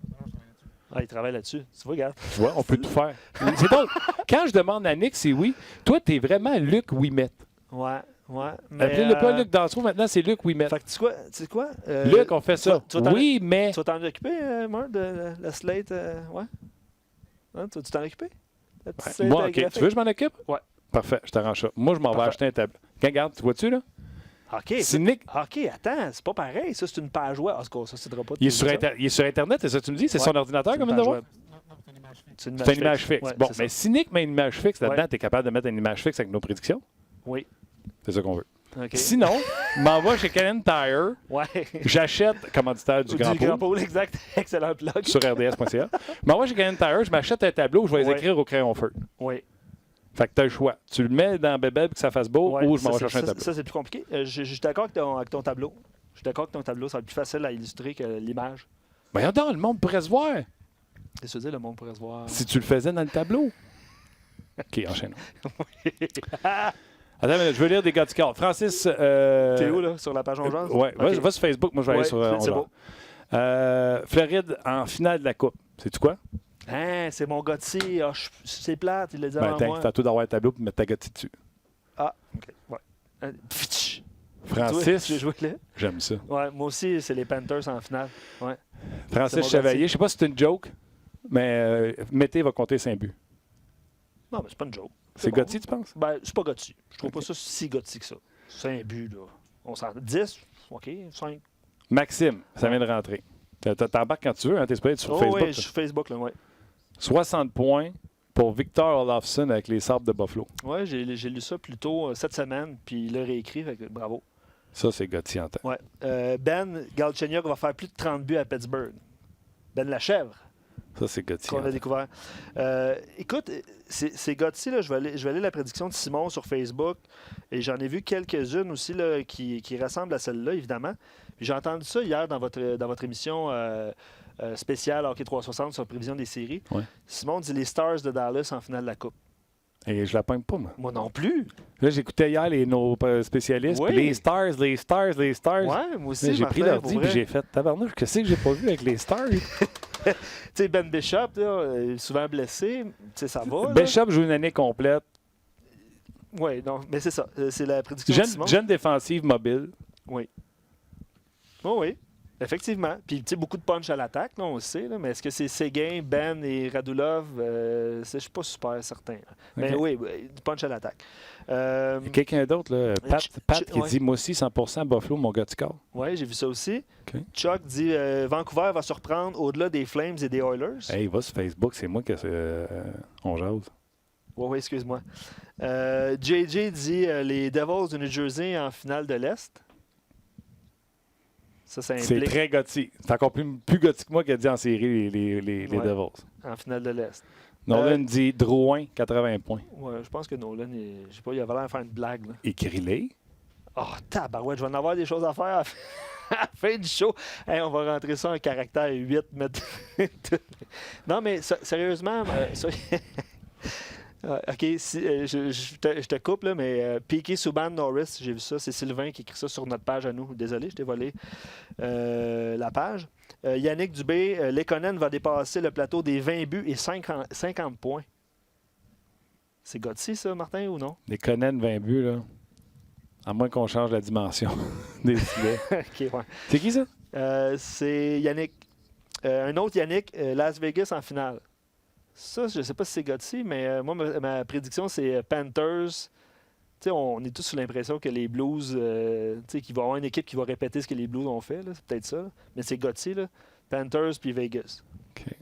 Ah, il travaille là-dessus. Tu vois, regarde. Tu vois, on peut tout faire. C'est drôle. Quand je demande à Nick, c'est oui. Toi, t'es vraiment Luc Ouimet. Ouais. Appelez-le pas Luc Dansereau, maintenant c'est Luc Ouimet. Fait que tu sais quoi? Luc, on fait ça. Oui, mais. Tu vas t'en occuper, Marc, de la slate? Ouais? Hein, tu vas t'en occuper? Moi, OK. Tu veux que je m'en occupe? Ouais. Parfait, je t'arrange ça. Moi, je m'en vais acheter un tableau. Regarde, tu vois-tu, là? OK. C'est Nick. OK, attends, c'est pas pareil. Ça, c'est une page web. Ça, c'est pas il est sur Internet, c'est ça que tu me dis? C'est son ordinateur comme une devoir? C'est une image fixe. Ouais, bon, mais si Nick met une image fixe là-dedans, tu es capable de mettre une image fixe avec nos prédictions? Oui. C'est ça qu'on veut. Okay. Sinon, m'en va chez Canadian Tire. Ouais. J'achète commanditaire du Grand Pôle, exact. Excellent plug. Sur rds.ca. M'en va chez Canadian Tire, je m'achète un tableau, je vais les écrire au crayon feu. Oui. Fait que tu as le choix. Tu le mets dans Bébel pour que ça fasse beau ou je m'en vais chercher un tableau. Ça, c'est plus compliqué. Je suis d'accord avec ton tableau. Je suis d'accord avec ton tableau. Ça va être plus facile à illustrer que l'image. Mais regarde, le monde pourrait se voir. Qu'est-ce que tu veux dire, le monde pourrait se voir? Si tu le faisais dans le tableau. OK, enchaînons. Attends, je veux lire des Gutsy Calls. Francis. T'es où, là? Sur la page Ongeance? Oui, okay. Va sur Facebook. Moi, je vais aller sur c'est beau. Floride en finale de la Coupe. Sais-tu quoi? Hein, c'est mon Gutsy. Oh, c'est plate, il l'a dit avant moi. C'est à toi d'avoir un tableau et mettre ta Gutsy dessus. Ah, OK. Ouais. Francis, j'ai joué là. J'aime ça. Ouais, moi aussi, c'est les Panthers en finale. Ouais. Francis Chevalier, je ne sais pas si c'est une joke, mais Mété va compter 5 buts. Non, mais c'est pas une joke. C'est bon. Gutsy, tu penses? Ben, c'est pas Gutsy. Je trouve pas ça si Gutsy que ça. 5 buts, là. On s'en... 10, OK, 5. Maxime, ça vient de rentrer. T'embarques quand tu veux, hein? T'es supposé être sur Facebook. Oui, je suis sur Facebook, là, oui. 60 points pour Victor Olofsson avec les Sabres de Buffalo. Oui, j'ai lu ça plus tôt cette semaine, puis il l'a réécrit, fait que bravo. Ça, c'est Gutsy en tête. Ouais. Ben Galchenyuk va faire plus de 30 buts à Pittsburgh. Ben Lachèvre. Ça, c'est Gutsy. Qu'on a découvert. Écoute, c'est Gutsy, là, je vais aller la prédiction de Simon sur Facebook. Et j'en ai vu quelques-unes aussi là, qui ressemblent à celle-là, évidemment. J'ai entendu ça hier dans votre émission spéciale Hockey 360 sur la prévision des séries. Ouais. Simon dit les Stars de Dallas en finale de la Coupe. Et je la pogne pas, moi. Moi non plus. Là, j'écoutais hier nos spécialistes. Oui. Les Stars. Ouais, moi aussi. J'ai pris l'ordi et j'ai fait tabarnouche. Qu'est-ce que j'ai pas vu avec les Stars? Tu sais, Ben Bishop, là, souvent blessé, ça va. Bishop joue une année complète. Oui, non, mais c'est ça. C'est la prédiction de Simon. Jeune défensive mobile. Oui. Oh, oui, effectivement. Puis, tu sais, beaucoup de punch à l'attaque, là, on le sait. Là, mais est-ce que c'est Séguin, Ben et Radulov? Je ne suis pas super certain. Là. Mais oui, du punch à l'attaque. Quelqu'un d'autre, là, Pat qui dit « Moi aussi, 100% Buffalo, mon Gutsy Call ». Oui, j'ai vu ça aussi. Okay. Chuck dit Vancouver va surprendre au-delà des Flames et des Oilers. Hey, va sur Facebook, c'est moi que on jase. Oui, excuse-moi. JJ dit les Devils du New Jersey en finale de l'Est. Ça C'est implique très gothique. C'est encore plus gothique que moi qui a dit en série les Ouais. Devils. en finale de l'Est. Nolan dit Drouin, 80 points. Ouais, je pense que Nolan, je sais pas, il avait l'air de faire une blague. Là. Écris-les. Oh, tabarouette, je vais en avoir des choses à faire à la fin du show. Hey, on va rentrer ça en caractère 8. Non, mais sérieusement, OK, je te coupe, là, mais Piquet Subban Norris, j'ai vu ça. C'est Sylvain qui écrit ça sur notre page à nous. Désolé, je t'ai volé la page. Yannick Dubé, Lekonen va dépasser le plateau des 20 buts et 50 points. C'est Gauthier, ça, Martin, ou non? Les Conan 20 buts, là. À moins qu'on change la dimension des filets. OK, ouais. C'est qui, ça? C'est Yannick. Un autre Yannick, Las Vegas en finale. Ça, je ne sais pas si c'est Gauthier, mais moi, ma prédiction, c'est Panthers. T'sais, on est tous sous l'impression que les Blues, qu'il va y avoir une équipe qui va répéter ce que les Blues ont fait. là. C'est peut-être ça. Mais c'est Gauthier, là. Panthers puis Vegas. OK.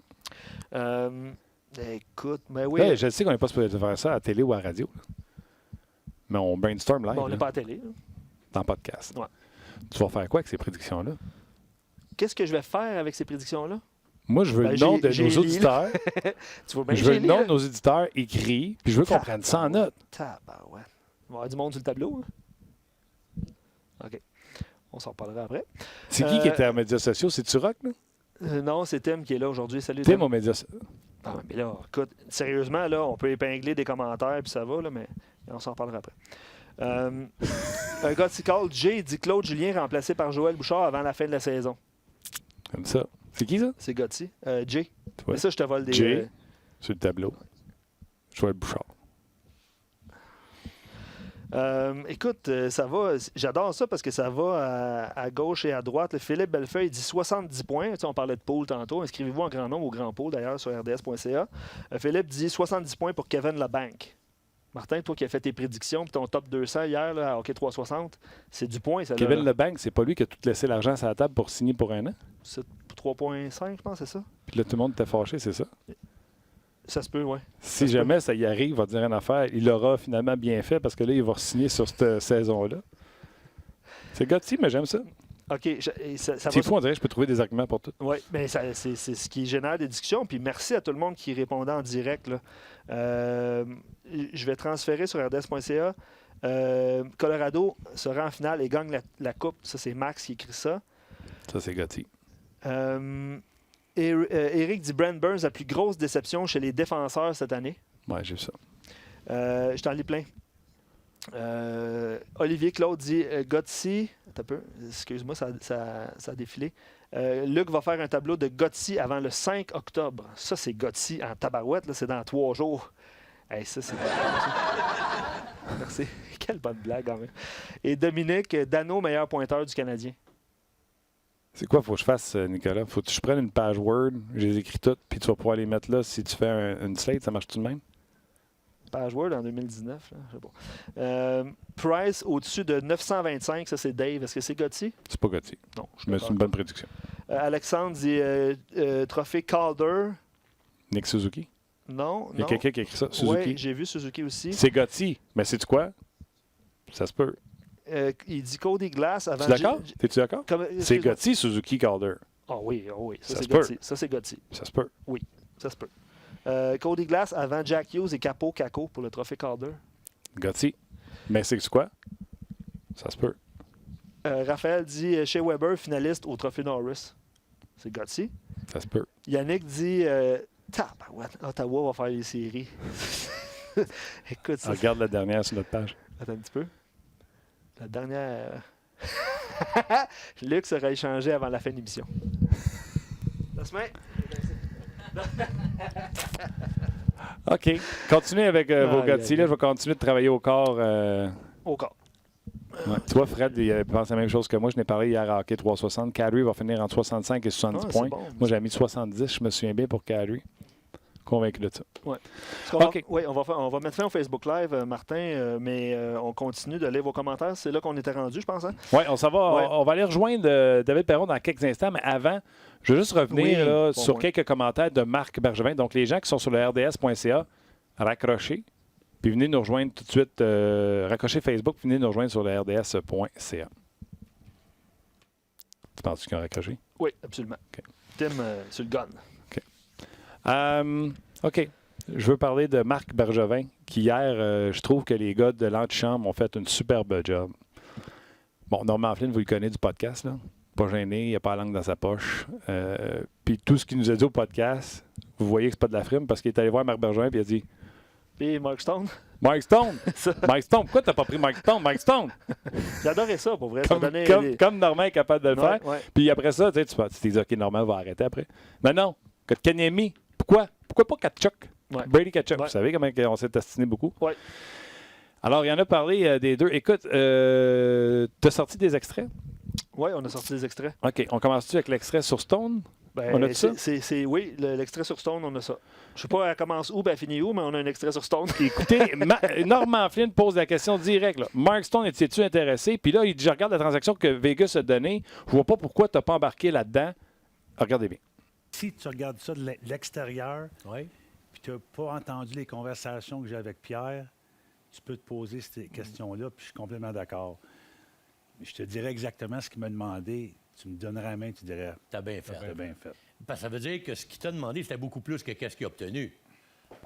Écoute, mais oui. Ouais, je sais qu'on n'est pas supposé faire ça à la télé ou à la radio. Là. Mais on brainstorm live. Bon, on n'est là, pas à la télé. Là. dans le podcast. Ouais. Tu vas faire quoi avec ces prédictions-là? Qu'est-ce que je vais faire avec ces prédictions-là? Moi, je veux le nom de nos auditeurs. Tu vois bien Je veux que le nom de nos auditeurs écrit, puis je veux qu'on prenne ça en note. Tabarouette. Il va y avoir du monde sur le tableau. Hein? OK. On s'en reparlera après. C'est qui était aux médias sociaux? C'est-tu Rock, là? Non, c'est Tim qui est là aujourd'hui. Salut, Tim aux médias sociaux. Ah, mais là, écoute, sérieusement, là, on peut épingler des commentaires, puis ça va, là, mais on s'en reparlera après. Un gars qui call Jay dit Claude Julien remplacé par Joël Bouchard avant la fin de la saison. Comme ça. C'est qui, ça? C'est Gotti. Jay. Tu vois? Mais ça, je te vole des... Jay, sur le tableau. Joël Bouchard. Écoute, ça va. J'adore ça parce que ça va à gauche et à droite. Le Philippe Bellefeuille dit 70 points. Tu sais, on parlait de pool tantôt. Inscrivez-vous en grand nombre au grand pool d'ailleurs sur rds.ca. Philippe dit 70 points pour Kevin Labanque. Martin, toi qui as fait tes prédictions puis ton top 200 hier là, à Hockey 360, c'est du point. Ça, Kevin là. Labanque, c'est pas lui qui a tout laissé l'argent sur la table pour signer pour un an? C'est 3,5, je pense, c'est ça? Puis là, tout le monde était fâché, c'est ça? Ça se peut, oui. Si jamais ça y arrive, il va dire une affaire, il l'aura finalement bien fait parce que là, il va signer sur cette saison-là. C'est Gauthier, mais j'aime ça. OK. Ça C'est fou, on dirait que je peux trouver des arguments pour tout. Oui, mais c'est ce qui génère des discussions. Puis merci à tout le monde qui répondait en direct. Là. Je vais transférer sur rds.ca. Colorado sera en finale et gagne la coupe. Ça, c'est Max qui écrit ça. Ça, c'est Gauthier. Eric dit Brent Burns, la plus grosse déception chez les défenseurs cette année. Ouais, j'ai vu ça. Je t'en lis plein. Olivier Claude dit Gauthier. Attends un peu, excuse-moi, ça a défilé. Luc va faire un tableau de Gauthier avant le 5 octobre. Ça, c'est Gauthier en tabarouette, là, c'est dans 3 jours. Hey, ça, c'est. Merci. Quelle bonne blague, quand même. Et Dominique, Dano, meilleur pointeur du Canadien. C'est quoi, faut que je fasse, Nicolas? Faut que je prenne une page Word, je les écris toutes, puis tu vas pouvoir les mettre là. Si tu fais une slate, ça marche tout de même? Page Word en 2019, là, je sais pas. Price au-dessus de 925, ça c'est Dave. Est-ce que c'est Gauthier? C'est pas Gauthier. Non. Mais c'est une bonne prédiction. Alexandre dit trophée Calder. Nick Suzuki? Non, Il y a quelqu'un qui a écrit ça. Suzuki? Oui, j'ai vu Suzuki aussi. C'est Gauthier. Mais sais-tu quoi? Ça se peut. Il dit Cody Glass avant... Tu es d'accord? T'es-tu d'accord? C'est Gauthier, Suzuki, Calder. Ah oui, oh oui. Ça c'est se peut. Gauthier. Ça, c'est Gauthier. Ça se peut. Oui, ça se peut. Cody Glass avant Jack Hughes et Capo pour le trophée Calder. Gauthier. Mais c'est quoi? Ça se peut. Raphaël dit Shea Weber, finaliste au trophée Norris. C'est Gauthier. Ça se peut. Yannick dit Ottawa va faire les séries. Écoute ça. Regarde la dernière sur notre page. Attends un petit peu. La dernière. Luc sera échangé avant la fin de l'émission. La semaine. OK. Continuez avec vos Gauthier. Là, je vais continuer de travailler au corps. Au corps. Ouais. Tu vois, Fred, il pense la même chose que moi. Je n'ai parlé hier à Hockey 360. Carey va finir entre 65 et 70 points. Bon. Moi, j'ai mis 70. Je me souviens bien pour Carey. Convaincu de ça. Ouais. OK. On va mettre fin au Facebook Live, Martin, mais on continue de lire vos commentaires. C'est là qu'on était rendu, je pense. Hein? Oui, on s'en va. Ouais. On va aller rejoindre David Perron dans quelques instants, mais avant, je veux juste revenir sur quelques commentaires de Marc Bergevin. Donc, les gens qui sont sur le rds.ca, raccrochez, puis venez nous rejoindre tout de suite. Raccrochez Facebook, venez nous rejoindre sur le rds.ca. Tu penses qu'ils ont raccroché? Oui, absolument. OK. Tim, sur le gun. OK. Je veux parler de Marc Bergevin, qui hier, je trouve que les gars de l'antichambre ont fait une superbe job. Bon, Normand Flynn, vous le connaissez du podcast, là. Pas gêné, il n'a pas la langue dans sa poche. Puis tout ce qu'il nous a dit au podcast, vous voyez que c'est pas de la frime parce qu'il est allé voir Marc Bergevin et il a dit Puis Mark Stone. Mike Stone! Mike Stone, pourquoi t'as pas pris Mike Stone? Mike Stone! J'adorais ça, pour vrai. Ça donnait Comme Normand est capable de le faire. Ouais. Puis après ça, tu t'es dit, OK, Normand va arrêter après. Mais non, Kotkaniemi, pourquoi? Pourquoi pas Tkachuk? Ouais. Brady Tkachuk, Ouais. vous savez comment on s'est estiné beaucoup? Oui. Alors, il y en a parlé des deux. Écoute, t'as sorti des extraits? Oui, on a sorti des extraits. OK, on commence-tu avec l'extrait sur Stone? Ben, On a ça? Oui, l'extrait sur Stone, on a ça. Je sais pas, elle commence où, elle finit où, mais on a un extrait sur Stone. Écoutez, Normand Flynn pose la question directe. Là. Mark Stone, es-tu intéressé? Puis là, il dit, je regarde la transaction que Vegas a donnée. Je vois pas pourquoi tu n'as pas embarqué là-dedans. Regardez bien. Si tu regardes ça de l'extérieur, Oui. puis tu n'as pas entendu les conversations que j'ai avec Pierre, tu peux te poser ces questions-là, puis je suis complètement d'accord. Mais je te dirais exactement ce qu'il m'a demandé. Tu me donnerais la main, tu dirais, T'as bien fait. t'as bien fait. Parce que ça veut dire que ce qu'il t'a demandé, c'était beaucoup plus que qu'est-ce qu'il a obtenu.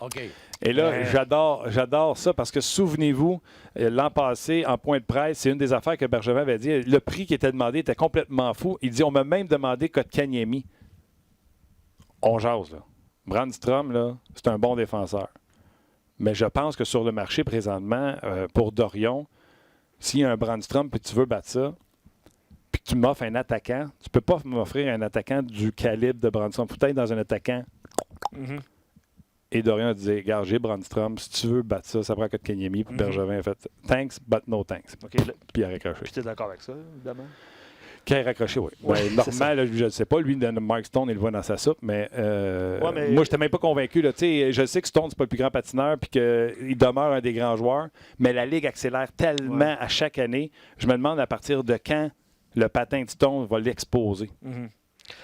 OK. Et là, j'adore ça parce que souvenez-vous, l'an passé, en point de presse, c'est une des affaires que Bergevin avait dit. Le prix qui était demandé était complètement fou. Il dit, on m'a même demandé Kotkaniemi. On jase, là. Brandstrom, là, c'est un bon défenseur. Mais je pense que sur le marché présentement, pour Dorion, s'il y a un Brandstrom puis tu veux battre ça, puis que tu m'offres un attaquant, tu peux pas m'offrir un attaquant du calibre de Brandstrom. Il faut être dans un attaquant. Mhm. Et Dorion disait, regarde, j'ai Brandstrom, si tu veux battre ça, ça prend Kotkaniemi. Puis Bergevin a fait, thanks, but no thanks. OK, Puis il a raccroché. puis tu es d'accord avec ça, évidemment? Qui a raccroché, oui. Ouais, Ben, c'est ça. normal, là, je ne sais pas. Lui, Mark Stone, il le voit dans sa soupe, mais, mais- moi, je n'étais même pas convaincu. Là. Je sais que Stone, c'est pas le plus grand patineur puis qu'il demeure un des grands joueurs, mais la Ligue accélère tellement à chaque année. Je me demande à partir de quand le patin de Stone va l'exposer. Mhm.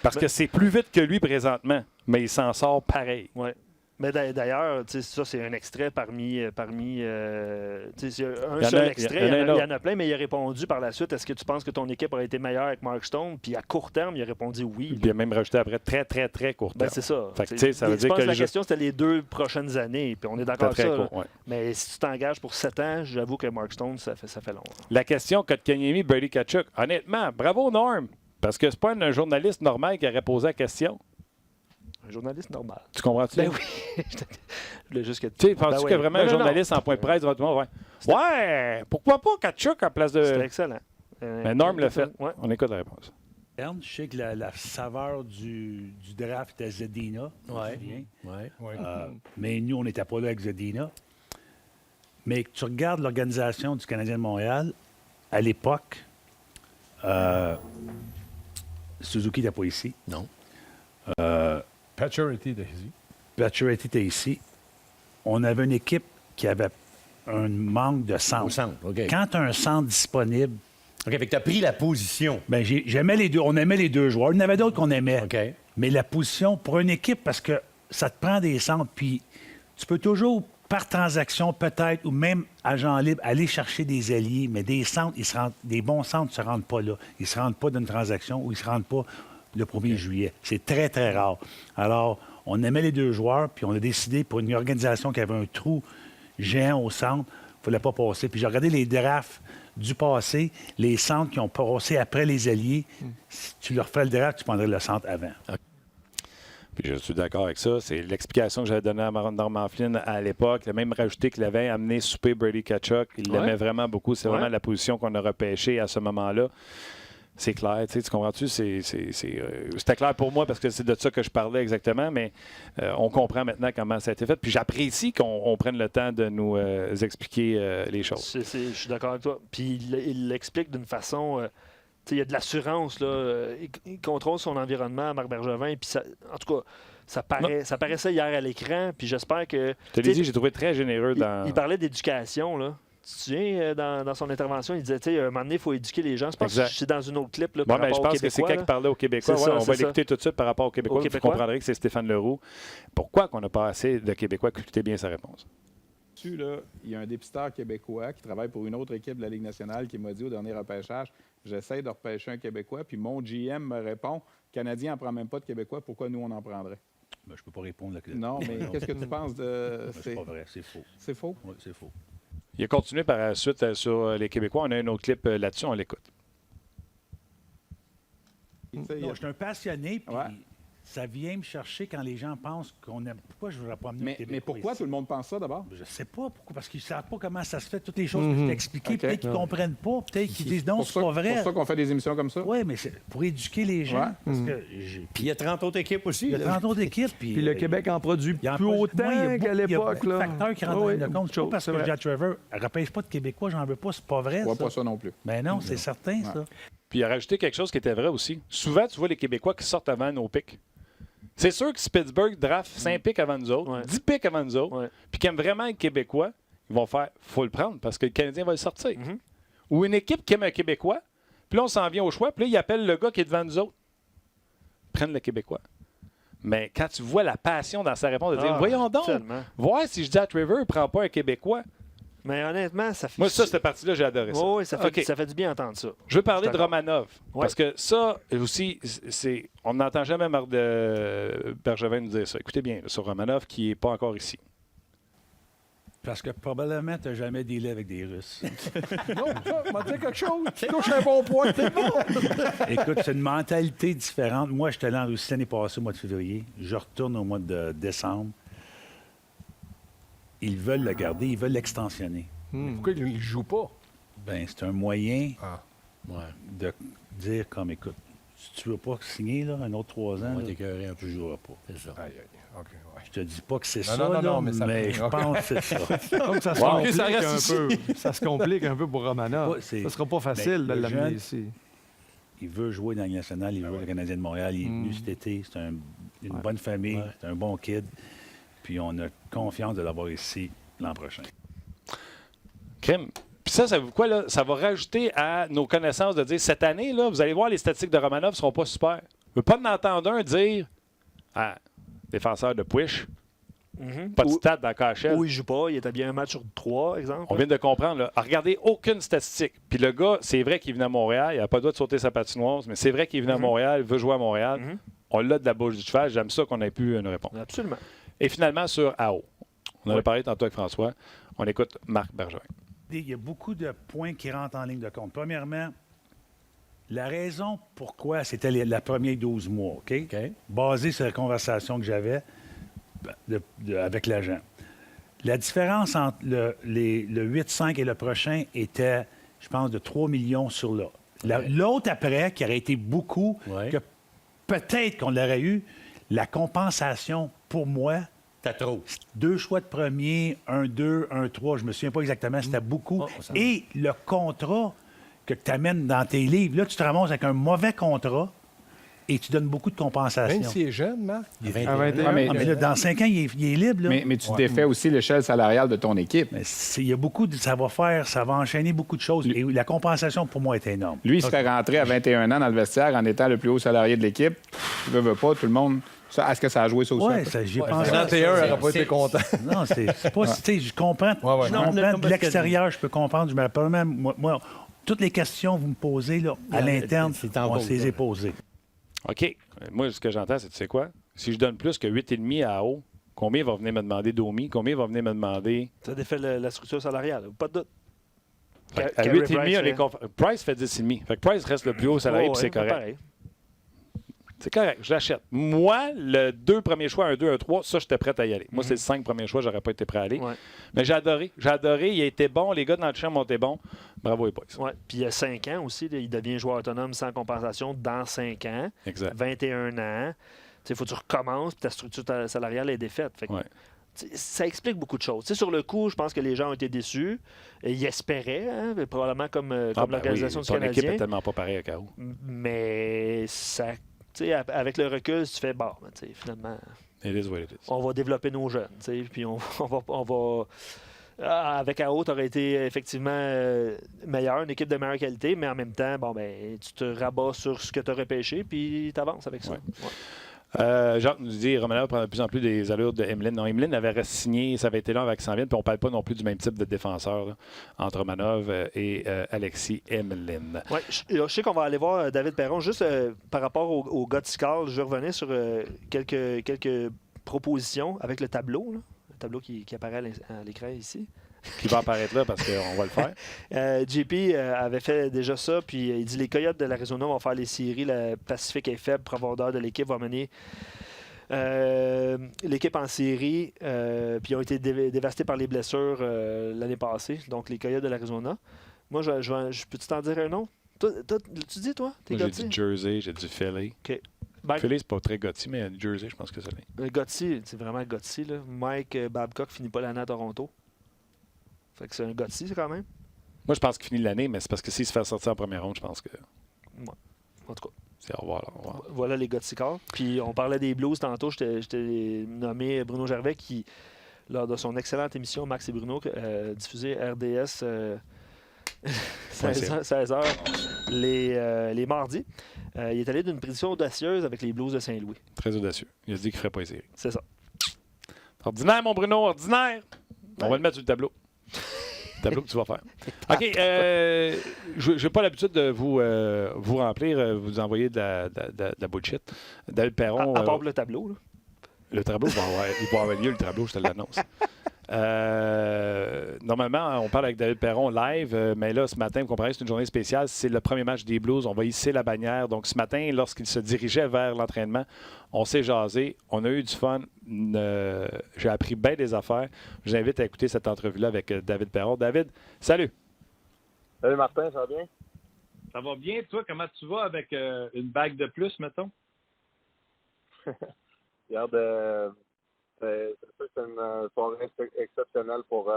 Parce que c'est plus vite que lui présentement, mais il s'en sort pareil. Oui. Mais d'ailleurs, tu sais, ça, c'est un extrait parmi tu sais, c'est un Il y en a- seul extrait. il y en a un Il y en autre. a plein, mais il a répondu par la suite, est-ce que tu penses que ton équipe aurait été meilleure avec Mark Stone? Puis à court terme, il a répondu oui. Puis il a même rajouté après très, très, très court Ben, terme. c'est ça. Fait que, tu sais, ça veut Je dire pense que que la le jeu- question, c'était les 2 prochaines années. Puis on est d'accord avec Très ça. court, là. ouais. Mais si tu t'engages pour 7 ans, j'avoue que Mark Stone, ça fait long. La question Kotkaniemi, Brady Tkachuk, honnêtement, bravo Norm, parce que c'est pas un journaliste normal qui aurait posé la question. Un journaliste normal. Tu comprends-tu? Ben oui. Je voulais juste que Tu sais, penses-tu Ben oui. que vraiment Non, un non, non. journaliste en point de presse devant tout le monde va ouais, pourquoi pas Tkachuk en place C'était de. excellent. Mais Norm l'a fait. Ouais. On écoute la réponse. Je sais que la saveur du draft était Zadina. Ouais. Bien. Oui. Mais nous, on n'était pas là avec Zadina. Mais que tu regardes l'organisation du Canadien de Montréal, à l'époque, Suzuki n'était pas ici. Non. Pacioretty ici. Pacioretty était ici. On avait une équipe qui avait un manque de centre. Au centre, OK. Quand tu as un centre disponible, OK, fait que tu as pris la position. ben j'aimais les deux. On aimait les deux joueurs. Il y en avait d'autres qu'on aimait. OK. Mais la position pour une équipe, parce que ça te prend des centres, puis tu peux toujours, par transaction peut-être, ou même agent libre, aller chercher des alliés, mais des centres, des bons centres ne se rendent pas là. Ils ne se rendent pas d'une transaction ou ils ne se rendent pas le 1er juillet. C'est très, très rare. Alors, on aimait les deux joueurs, puis on a décidé, pour une organisation qui avait un trou géant au centre, il ne fallait pas passer. Puis j'ai regardé les drafts du passé, les centres qui ont passé après les alliés. Si tu leur fais le draft, tu prendrais le centre avant. Puis je suis d'accord avec ça. C'est l'explication que j'avais donnée à Normand Flynn à l'époque. Il a même rajouté qu'il avait amené souper Brady Tkachuk. Il l'aimait vraiment beaucoup. C'est vraiment la position qu'on a repêchée à ce moment-là. C'est clair, tu comprends-tu? C'était clair pour moi parce que c'est de ça que je parlais exactement, mais on comprend maintenant comment ça a été fait. Puis j'apprécie qu'on prenne le temps de nous expliquer les choses. Je suis d'accord avec toi. Puis il l'explique d'une façon... tu sais, il y a de l'assurance. Là. Il contrôle son environnement, Marc Bergevin. Puis en tout cas, ça paraissait hier à l'écran. Puis j'espère que... Je te l'ai dit, j'ai trouvé très généreux dans... Il parlait d'éducation, là. Tu te souviens, dans son intervention, il disait, tu sais, à un moment donné, il faut éduquer les gens. Je pense que c'est dans une autre clip là, par je rapport pense aux que c'est Québécois. quand il parlait aux Québécois. C'est ça, on c'est va ça. l'écouter tout de suite par rapport aux Québécois. Vous comprendrez que c'est Stéphane Leroux. Pourquoi qu'on n'a pas assez de Québécois? Écoutez bien sa réponse. Là, il y a un dépisteur québécois qui travaille pour une autre équipe de la Ligue nationale qui m'a dit au dernier repêchage, J'essaie de repêcher un Québécois, puis mon GM me répond, « Canadien n'en prend même pas de Québécois, pourquoi nous, on en prendrait? Ben, je ne peux pas répondre. Non, mais qu'est-ce que tu penses de... Ben, c'est pas vrai, c'est faux. C'est faux? Oui, c'est faux. Il a continué par la suite sur les Québécois. On a un autre clip là-dessus, on l'écoute. Non, je suis un passionné, puis Ouais. ça vient me chercher quand les gens pensent qu'on aime. Pourquoi je ne voudrais pas amener le Mais Québécois pourquoi ici? tout le monde pense ça d'abord? Je ne sais pas pourquoi, parce qu'ils ne savent pas comment ça se fait, toutes les choses que je t'ai expliquées. OK. Peut-être qu'ils ne comprennent pas, peut-être qu'ils disent non, Pour c'est ça, pas vrai. pour ça qu'on fait des émissions comme ça? Oui, mais c'est pour éduquer les gens. Ouais. Parce que Puis il y a 30 autres équipes aussi. il y a 30 autres équipes. Puis le Québec en produit il y a plus moi, il y a autant beaucoup- qu'à il y a l'époque. beaucoup de facteurs qui rentrent Oui, dans le compte. C'est pas parce c'est que vrai. Jack Trevor ne repêche pas de Québécois, j'en veux pas, c'est pas vrai. Je vois ça. pas ça non plus. Ben non, c'est certain, ça. Puis il a rajouté quelque chose qui était vrai aussi. Souvent, tu vois les Québécois qui sortent avant nos pics. C'est sûr que si Pittsburgh draft 5 pics avant nous autres, Ouais. 10 pics avant nous autres, Ouais. puis qui aiment vraiment être Québécois, ils vont faire faut le prendre parce que le Canadien va le sortir. Mhm. Ou une équipe qui aime un Québécois, puis là, on s'en vient au choix, puis là, ils appellent le gars qui est devant nous autres. Prennent le Québécois. Mais quand tu vois la passion dans sa réponse de dire voyons donc, Tellement. voir si je dis à Trevor, il prend pas un Québécois. Mais honnêtement, ça fait. Moi, ça, cette partie-là, j'ai adoré ça. Oui, ça fait, OK. ça fait du bien d'entendre ça. Je veux parler Je suis de d'accord. Romanov. Ouais. Parce que ça aussi, on n'entend jamais Marc de Bergevin nous dire ça. Écoutez bien, là, sur Romanov qui n'est pas encore ici. Parce que probablement, tu n'as jamais dealé avec des Russes. Non, ça, m'a dit quelque chose. Tu touches un bon point. Écoute, c'est une mentalité différente. Moi, j'étais allé en Russie l'année passée, au mois de février. Je retourne au mois de décembre. Ils veulent le garder, ils veulent l'extensionner. Pourquoi il ne joue pas? Ben, c'est un moyen Ouais. de dire comme, écoute, si tu veux pas signer là, un autre 3 ans, On va là, t'écœurer un peu. tu ne joueras pas. C'est ça. Aïe, aïe. OK, ouais. Je te dis pas que c'est Non, ça, non, non, là, non, mais ça- mais je OK. pense que c'est ça. Donc, ça se Wow. complique Ça un reste peu. Ça se complique un peu pour Romanov. Ouais, c'est- Ça sera pas facile Ben, de le l'amener jeune- ici. Il veut jouer dans la Ligue nationale, il veut le Canadien de Montréal, il est venu cet été, c'est une bonne famille, c'est un bon kid. Puis on a confiance de l'avoir ici l'an prochain. Crime. Puis ça veut quoi, là? Ça va rajouter à nos connaissances de dire cette année, là, vous allez voir, les statistiques de Romanov ne seront pas super. Je veux pas en entendre un dire défenseur de Push, pas de Ou- stats dans la KHL. Ou il joue pas, il était bien un match sur 3, exemple. On vient de comprendre, là. Regardez aucune statistique. Puis le gars, c'est vrai qu'il est venu à Montréal, il n'a pas le droit de sauter sa patinoise, mais c'est vrai qu'il est venu à Montréal, il veut jouer à Montréal. On l'a de la bouche du cheval, j'aime ça qu'on ait pu nous répondre. Absolument. Et finalement, sur AO. On en a parlé tantôt avec François. On écoute Marc Bergevin. Il y a beaucoup de points qui rentrent en ligne de compte. Premièrement, la raison pourquoi c'était la première 12 mois, OK? Basé sur la conversation que j'avais avec l'agent. La différence entre le 8-5 et le prochain était, je pense, de 3 millions sur là. L'autre après, qui aurait été beaucoup, Ouais. que peut-être qu'on l'aurait eu, la compensation, pour moi, T'as trop. 2 choix de premier, 1-2, 1-3, je ne me souviens pas exactement, c'était beaucoup. Oh, ça- Et le contrat que tu amènes dans tes livres, là, tu te ramasses avec un mauvais contrat et tu donnes beaucoup de compensation. Même s'il est jeune, Marc. Il est À 21. 21. mais- Ah, mais là, dans 5 ans, il est libre. Là. Mais tu défais aussi l'échelle salariale de ton équipe. Mais il y a beaucoup de. Ça va enchaîner beaucoup de choses. Et la compensation, pour moi, est énorme. Lui, il se fait rentrer à 21 ans dans le vestiaire en étant le plus haut salarié de l'équipe. Veut pas, tout le monde. Ça, est-ce que ça a joué ça aussi? un Oui, peu? j'y ai pensé. 31, il n'aurait pas c'est- été content. Non, c'est pas. Tu sais, je comprends. Ouais. Je Non, comprends non, de parce l'extérieur, je peux comprendre. Je me rappelle même. Moi, toutes les questions que vous me posez là, à l'interne, c'est en on pause, se les là. a posées. OK. Moi, ce que j'entends, c'est, tu sais quoi? Si je donne plus que 8,5 à AO, combien va venir me demander Domi? Combien va venir me demander... Ça défait la structure salariale, pas de doute. À Carey 8,5, Price, on est hein. Price fait 10,5. Fait que Price reste le plus haut salarié, Oh, puis c'est ouais, correct. pareil. C'est correct, je l'achète. Moi, le 2 premiers choix, un 2, un 3, ça, j'étais prêt à y aller. Moi, c'est le 5 premiers choix, j'aurais pas été prêt à aller. Ouais. Mais j'ai adoré. J'ai adoré. Il a été bon. Les gars dans le champ ont été bons. Bravo, les boys. Ouais. Puis il y a 5 ans aussi, là, il devient joueur autonome sans compensation dans 5 ans. Exact. 21 ans. Il faut que tu recommences, puis ta structure salariale est défaite. Fait que, Ouais. ça explique beaucoup de choses. Sur le coup, je pense que les gens ont été déçus. Et ils espéraient, hein, probablement comme Ah, ben l'organisation oui, du ton équipe Canadien. est tellement pas pareille à KO. Mais ça, avec le recul, tu fais, bon, ben, finalement, It is what it is. on va développer nos jeunes. Puis on va avec AO, tu aurais été effectivement meilleur, une équipe de meilleure qualité, mais en même temps, bon, ben, tu te rabats sur ce que tu as repêché, puis tu avances avec ça. Ouais. Ouais. Jacques nous dit Romanov prend de plus en plus des allures de Emeline. Non, Emeline avait signé, ça avait été long avec Sanvin, puis on ne parle pas non plus du même type de défenseur là, entre Romanov et Alexis Emeline. Oui, je sais qu'on va aller voir David Perron. Juste par rapport au gars de Scal, je vais revenir sur quelques propositions avec le tableau. Là. Le tableau qui apparaît à l'écran ici. Qui va apparaître là parce qu'on va le faire. JP avait fait déjà ça, puis il dit les Coyotes de l'Arizona vont faire les séries. Le Pacifique est faible, profondeur de l'équipe va mener l'équipe en série, puis ils ont été dévastés par les blessures l'année passée. Donc les Coyotes de l'Arizona. Moi, je peux-tu t'en dire un nom? Toi, tu dis, toi? Moi, j'ai dit Jersey, j'ai dit Philly. OK. Philly, c'est pas très Gotti, mais Jersey, je pense que c'est lui. Gotti, c'est vraiment Gotti. Là. Mike Babcock finit pas l'année à Toronto. Fait que c'est un Gotti, quand même. Moi, je pense qu'il finit l'année, mais c'est parce que s'il se fait sortir en première ronde, je pense que. Ouais. En tout cas. C'est au revoir. Là, au revoir. Voilà les Gotti Corps. Puis on parlait des Blues tantôt. Je t'ai nommé Bruno Gervais qui, lors de son excellente émission Max et Bruno, diffusée RDS 16h les mardis, il est allé d'une prédiction audacieuse avec les Blues de Saint-Louis. Très audacieux. Il a dit qu'il ne ferait pas les séries. C'est ça. Ordinaire, mon Bruno, ordinaire! On va le mettre sur le tableau. Le tableau que tu vas faire. OK. Je n'ai pas l'habitude de vous remplir, vous envoyer de la bullshit. David Perron. À part le tableau. Là. Le tableau, il va avoir lieu, le tableau, je te l'annonce. Normalement, on parle avec David Perron live, mais là, ce matin, vous comprenez, c'est une journée spéciale. C'est le premier match des Blues. On va hisser la bannière. Donc, ce matin, lorsqu'il se dirigeait vers l'entraînement, on s'est jasé. On a eu du fun. J'ai appris bien des affaires. Je vous invite à écouter cette entrevue-là avec David Perron. David, salut. Salut Martin, ça va bien? Ça va bien, toi? Comment tu vas avec une bague de plus, mettons? Regarde, c'est sûr que c'est une soirée exceptionnelle pour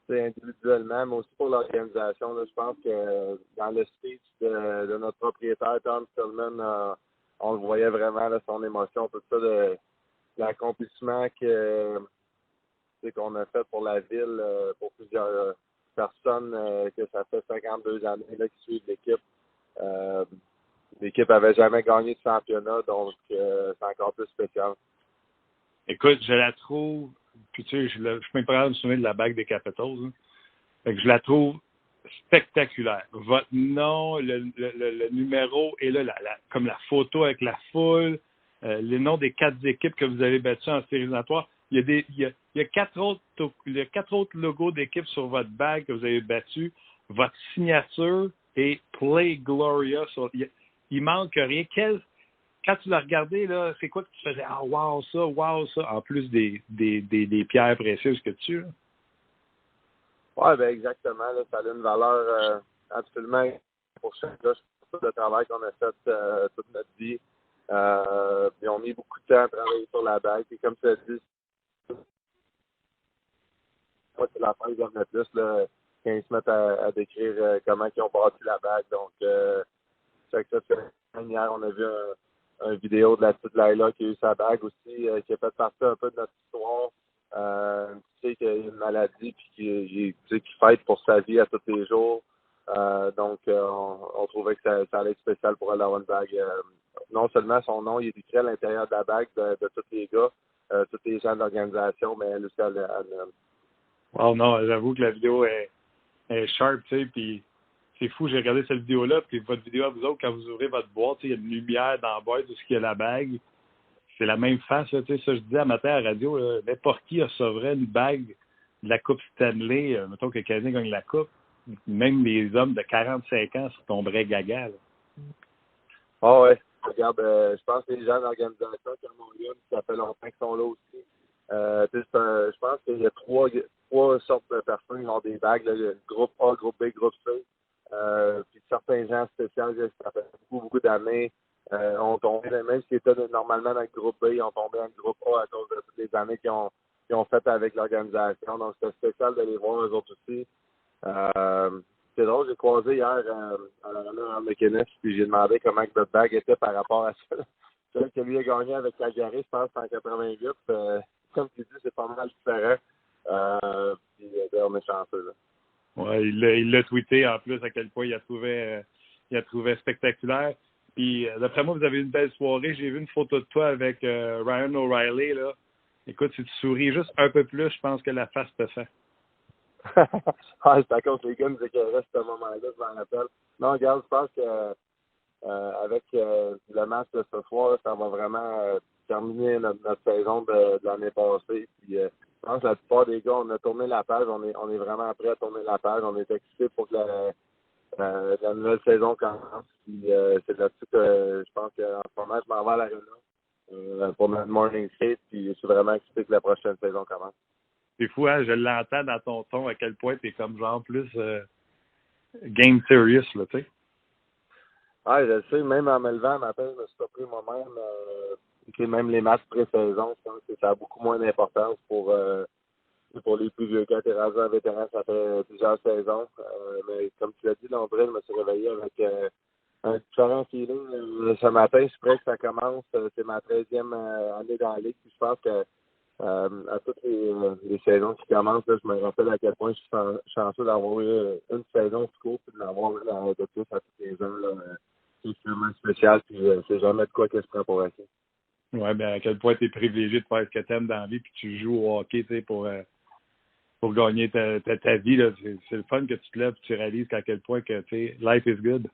individuellement, mais aussi pour l'organisation. Là, je pense que dans le speech de notre propriétaire, Tom Stillman, on le voyait vraiment, là, son émotion, tout ça, de l'accomplissement qu'on a fait pour la ville, pour plusieurs personnes, que ça fait 52 années là, qui suivent l'équipe. L'équipe n'avait jamais gagné de championnat, donc c'est encore plus spécial. Écoute, je la trouve, puis tu sais, je suis même pas capable de me souvenir de la bague des Capitals. Hein. Fait que je la trouve spectaculaire. Votre nom, le numéro et là, comme la photo avec la foule, les noms des 4 équipes que vous avez battues en séries éliminatoires. Il y a 4 autres logos d'équipes sur votre bague que vous avez battues. Votre signature et Play Gloria. Il manque rien. Quand tu l'as regardé, là, c'est quoi que tu faisais? Ah, wow, ça, en plus des pierres précieuses que tu as. Oui, bien exactement. Là, ça a une valeur absolument pour chaque gars. C'est le travail qu'on a fait toute notre vie. Ils ont mis beaucoup de temps à travailler sur la bague. Et comme tu as dit, c'est la fin, ils en mettent plus là, quand ils se mettent à décrire comment ils ont bâti la bague. Donc, chaque hier, on a vu une vidéo de la petite Laila qui a eu sa bague aussi, qui a fait partie un peu de notre histoire. Tu sais, qui a une maladie puis qui fête pour sa vie à tous les jours. Donc, on trouvait que ça allait être spécial pour elle d'avoir une bague. Non seulement son nom, il est écrit à l'intérieur de la bague de tous les gars, tous les gens de l'organisation, mais elle aussi, elle. Wow, non, j'avoue que la vidéo est sharp, tu sais, puis c'est fou, j'ai regardé cette vidéo-là, puis votre vidéo à vous autres, quand vous ouvrez votre boîte, il y a une lumière dans la boîte de ce qu'il y a la bague. C'est la même face, là, tu sais, ça, je disais à matin à la radio, là, n'importe qui recevrait une bague de la Coupe Stanley, mettons que le Canadien gagne la Coupe, même les hommes de 45 ans se tomberaient gaga, là. Ah ouais, regarde, je pense que les gens de l'organisation, comme on dit, ça fait longtemps qu'ils sont là aussi. Je pense qu'il y a trois sortes de personnes qui ont des bagues, là, le groupe A, groupe B, groupe C. Puis certains gens spéciaux, ça fait beaucoup d'années, ont tombé, même s'ils étaient normalement dans le groupe B, ils ont tombé dans le groupe A à cause de toutes les années qu'ils ont fait avec l'organisation. Donc c'était spécial de les voir eux autres aussi. C'est drôle, j'ai croisé hier à la McInnes, puis j'ai demandé comment que notre bague était par rapport à ça. Celle que lui a gagné avec Calgary, je pense, en 88. Comme tu dis, c'est pas mal différent. Puis on est chanceux, là. Ouais, il l'a tweeté en plus à quel point il a trouvé spectaculaire. Puis, d'après moi, vous avez eu une belle soirée. J'ai vu une photo de toi avec Ryan O'Reilly, là. Écoute, si tu souris juste un peu plus, je pense que la face te fait. C'est à cause les gars nous éclairaient ce moment-là, je m'en rappelle. Non, regarde, je pense que avec le match de ce soir, ça va vraiment terminer notre saison de l'année passée. Puis, je pense que la plupart des gars, on a tourné la page. On est vraiment prêts à tourner la page. On est excités pour que la nouvelle saison commence. Puis, c'est là-dessus que je pense qu'en ce moment, je m'en vais à l'Arena pour notre morning skate. Puis, je suis vraiment excité que la prochaine saison commence. C'est fou, hein? Je l'entends dans ton ton à quel point t'es comme genre plus game serious, là, tu sais. Ouais, je le sais, même en me levant, matin, je me suis surpris moi-même. Même les matchs pré-saison, je pense que ça a beaucoup moins d'importance pour les plus vieux gars. T'es rendu un vétéran, ça fait plusieurs saisons. Mais comme tu l'as dit, Londrine, je me suis réveillé avec un différent feeling. Ce matin, je suis prêt que ça commence. C'est ma 13e année dans la Ligue. Puis je pense que à toutes les saisons qui commencent, là, je me rappelle à quel point je suis chanceux d'avoir eu une saison de cours et de l'avoir eu de plus à tous les ans. Là, c'est vraiment spécial, puis c'est jamais de quoi que je prends pour acquis. Ouais, ben à quel point tu es privilégié de faire ce que tu aimes dans la vie, puis tu joues au hockey, tu sais, pour gagner ta vie. Là. C'est le fun que tu te lèves et tu réalises à quel point que, tu sais, life is good.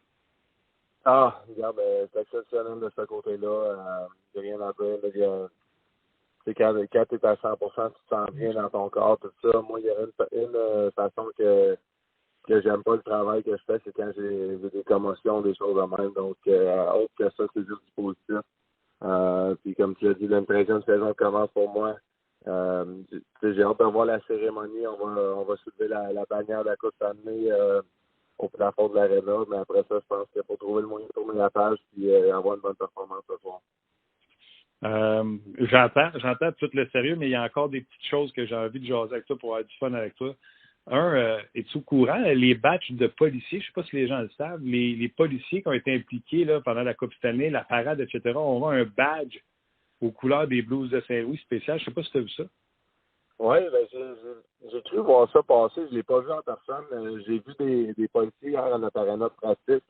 Ah, regarde, c'est exceptionnel de ce côté-là. J'ai rien à dire. C'est quand tu es à 100%, tu te sens bien dans ton corps, tout ça. Moi, il y a une façon que j'aime pas le travail que je fais, c'est quand j'ai des commotions, des choses de même. Donc, autre que ça, c'est juste du positif. Puis comme tu l'as dit, une 13e saison commence pour moi. J'ai hâte de voir la cérémonie. On va soulever la bannière de la Coupe Stanley au plafond de l'Arena. Mais après ça, je pense qu'il faut trouver le moyen de tourner la page et avoir une bonne performance ce soir. J'entends tout le sérieux, mais il y a encore des petites choses que j'ai envie de jaser avec toi pour avoir du fun avec toi. Es-tu au courant? Les badges de policiers, je ne sais pas si les gens le savent, les policiers qui ont été impliqués là, pendant la Coupe Stanley, la parade, etc., auront un badge aux couleurs des Blues de Saint-Louis spécial. Je ne sais pas si tu as vu ça. Oui, j'ai cru voir ça passer. Je ne l'ai pas vu en personne. J'ai vu des policiers hier à notre aréna de pratique.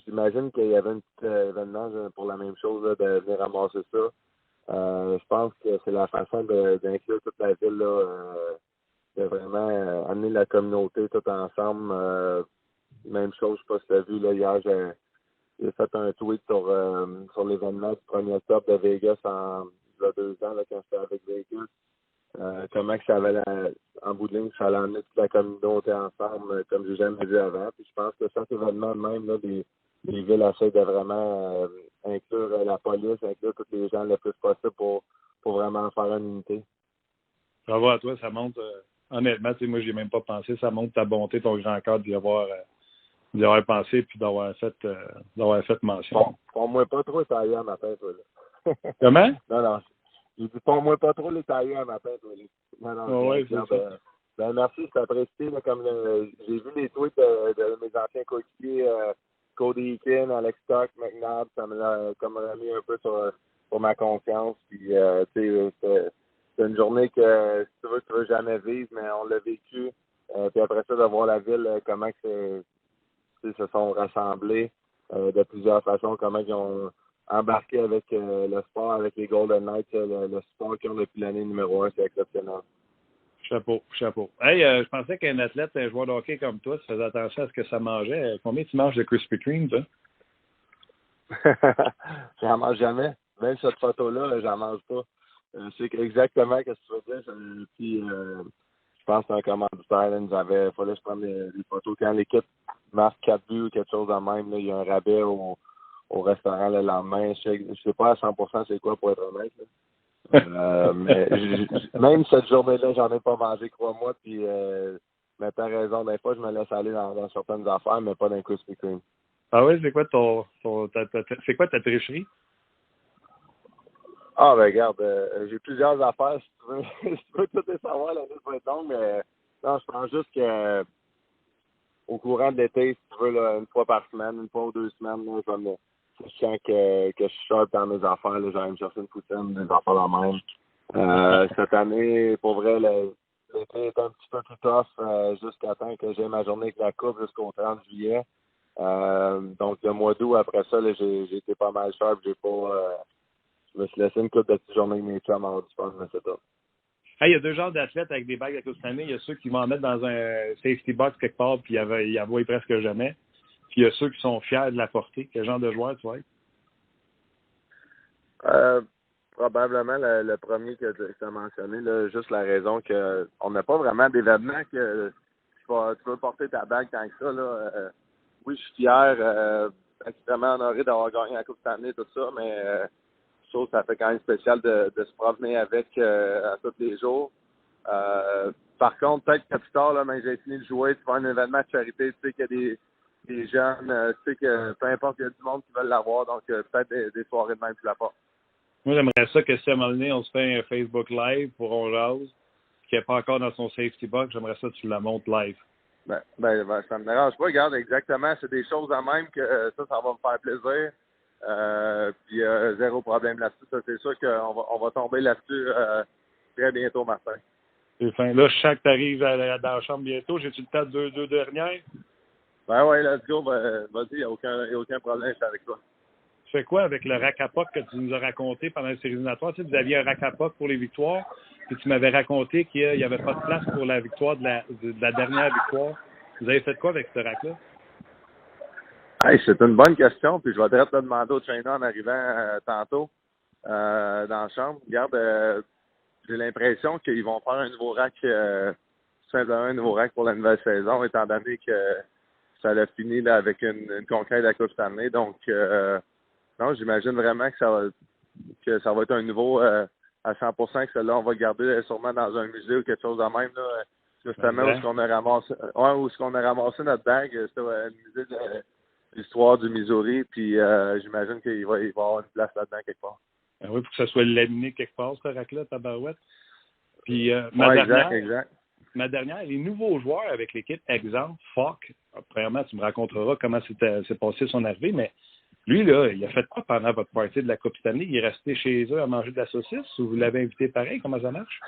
J'imagine qu'il y avait un petit événement pour la même chose, là, de venir ramasser ça. Je pense que c'est la façon d'inclure toute la ville, là, de vraiment amener la communauté tout ensemble. Même chose, je ne sais pas si tu as vu, là, hier, j'ai fait un tweet sur l'événement du 1er octobre de Vegas il y a 2 ans, là, quand j'étais avec Vegas. Comment que ça avait en bout de ligne, ça allait amener toute la communauté ensemble, comme j'ai jamais vu avant. Puis je pense que cet événement même, là, les villes essaient de vraiment inclure la police, inclure tous les gens le plus possible pour vraiment faire une unité. Bravo à toi, ça montre, honnêtement, tu sais, moi, j'y ai même pas pensé, ça montre ta bonté, ton grand cœur d'y avoir pensé puis d'avoir fait mention. Prends-moi pas trop les tailleurs à matin, toi, là. Comment? Non. J'ai dit, prends-moi pas trop les tailleurs à matin, toi, là. Non, ouais, c'est ça. Merci, c'est apprécié, là, comme j'ai vu les tweets de mes anciens coéquipiers, Cody Eakin, Alex Stock, McNabb, ça m'a comme remis un peu sur ma confiance. Puis, tu sais, c'est une journée que, si tu veux jamais vivre, mais on l'a vécu. Puis après ça, de voir la ville, comment que se sont rassemblés de plusieurs façons, comment ils ont embarqué avec le sport, avec les Golden Knights, le sport qu'ils ont depuis l'année numéro 1, c'est exceptionnel. Chapeau. Hey, je pensais qu'un athlète, un joueur de hockey comme toi, tu faisais attention à ce que ça mangeait. Combien tu manges de Krispy Kreme, toi? J'en mange jamais. Même cette photo-là, j'en mange pas. Je sais exactement ce que tu veux dire. Puis, je pense qu'un commanditaire, il fallait que je prenne des photos. Quand l'équipe marque 4 buts ou quelque chose de même, là, il y a un rabais au restaurant le lendemain. Je sais pas à 100% c'est quoi, pour être honnête. Mais même cette journée-là, j'en ai pas mangé, crois-moi. Puis, mais t'as raison, des fois, je me laisse aller dans certaines affaires, mais pas dans Krispy Kreme. Ah oui, c'est quoi c'est quoi ta tricherie? Ah, ben regarde, j'ai plusieurs affaires, si tu veux. Si tu veux tout les savoir, la liste va être longue, mais non, je pense juste que au courant de l'été, si tu veux, là, une fois par semaine, une fois ou 2 semaines, là, comme je sens que je suis sharp dans mes affaires, là, j'allais me chercher une poutine, des affaires la même. Cette année, pour vrai, l'été est un petit peu plus tough jusqu'à temps que j'ai ma journée avec la coupe jusqu'au 30 juillet. Donc, le mois d'août, après ça, là, j'ai été pas mal sharp. Je me suis laissé une couple de petites journées avec mes chums avant du fun, mais c'est tout. Hey, il y a deux genres d'athlètes avec des bagues de la Coupe Stanley. Il y a ceux qui vont en mettre dans un safety box quelque part puis ils la voient presque jamais. Puis il y a ceux qui sont fiers de la porter. Quel genre de joueur tu vas être? Probablement le premier que tu as mentionné, là, juste la raison que on n'a pas vraiment d'événement que tu veux porter ta bague tant que ça. Là. Oui, je suis fier, extrêmement honoré d'avoir gagné la Coupe Stanley, tout ça, mais je trouve que ça fait quand même spécial de se promener avec à tous les jours. Par contre, peut-être que plus tard, là, mais j'ai fini de jouer, tu vas un événement de charité, tu sais qu'il y a des jeunes, tu sais que peu importe, il y a du monde qui veulent l'avoir, donc peut-être des soirées de même tu la portes. Moi, j'aimerais ça que si à un moment donné, on se fait un Facebook Live pour On Jase, qui n'est pas encore dans son safety box, j'aimerais ça que tu la montes live. Ben, ça me dérange pas. Regarde, exactement, c'est des choses à même que ça va me faire plaisir. Puis zéro problème là-dessus. Ça, c'est sûr qu'on va tomber là-dessus très bientôt, Martin. C'est fin. Là, je sens que tu arrives dans la chambre bientôt. J'ai-tu le temps de deux dernières? Ben ouais, let's go. Vas-y, il n'y a aucun problème, je suis avec toi. Tu fais quoi avec le rack à puck que tu nous as raconté pendant les séries éliminatoires? Tu sais, vous aviez un rack à puck pour les victoires, puis tu m'avais raconté qu'il n'y avait pas de place pour la victoire de la dernière victoire. Vous avez fait quoi avec ce rack-là? Hey, c'est une bonne question, puis je vais direct te demander au trainer en arrivant tantôt dans la chambre. Regarde, j'ai l'impression qu'ils vont faire un nouveau rack, simplement un nouveau rack pour la nouvelle saison, étant donné que ça a fini là, avec une conquête de la Coupe Stanley. Donc, non, j'imagine vraiment que ça va être un nouveau à 100%, que celui-là, on va le garder sûrement dans un musée ou quelque chose de même. Là, justement, où est-ce qu'on a ramassé notre bague, c'était un musée de l'histoire du Missouri, puis j'imagine qu'il va y avoir une place là-dedans quelque part. Ben oui, pour que ça soit laminé quelque part, ce rack-là, tabarouette. Puis, ma dernière, les nouveaux joueurs avec l'équipe, exemple, Falk, premièrement, tu me raconteras comment s'est passé son arrivée, mais lui, là, il a fait quoi pendant votre party de la Coupe Stanley? Il est resté chez eux à manger de la saucisse ou vous l'avez invité pareil? Comment ça marche?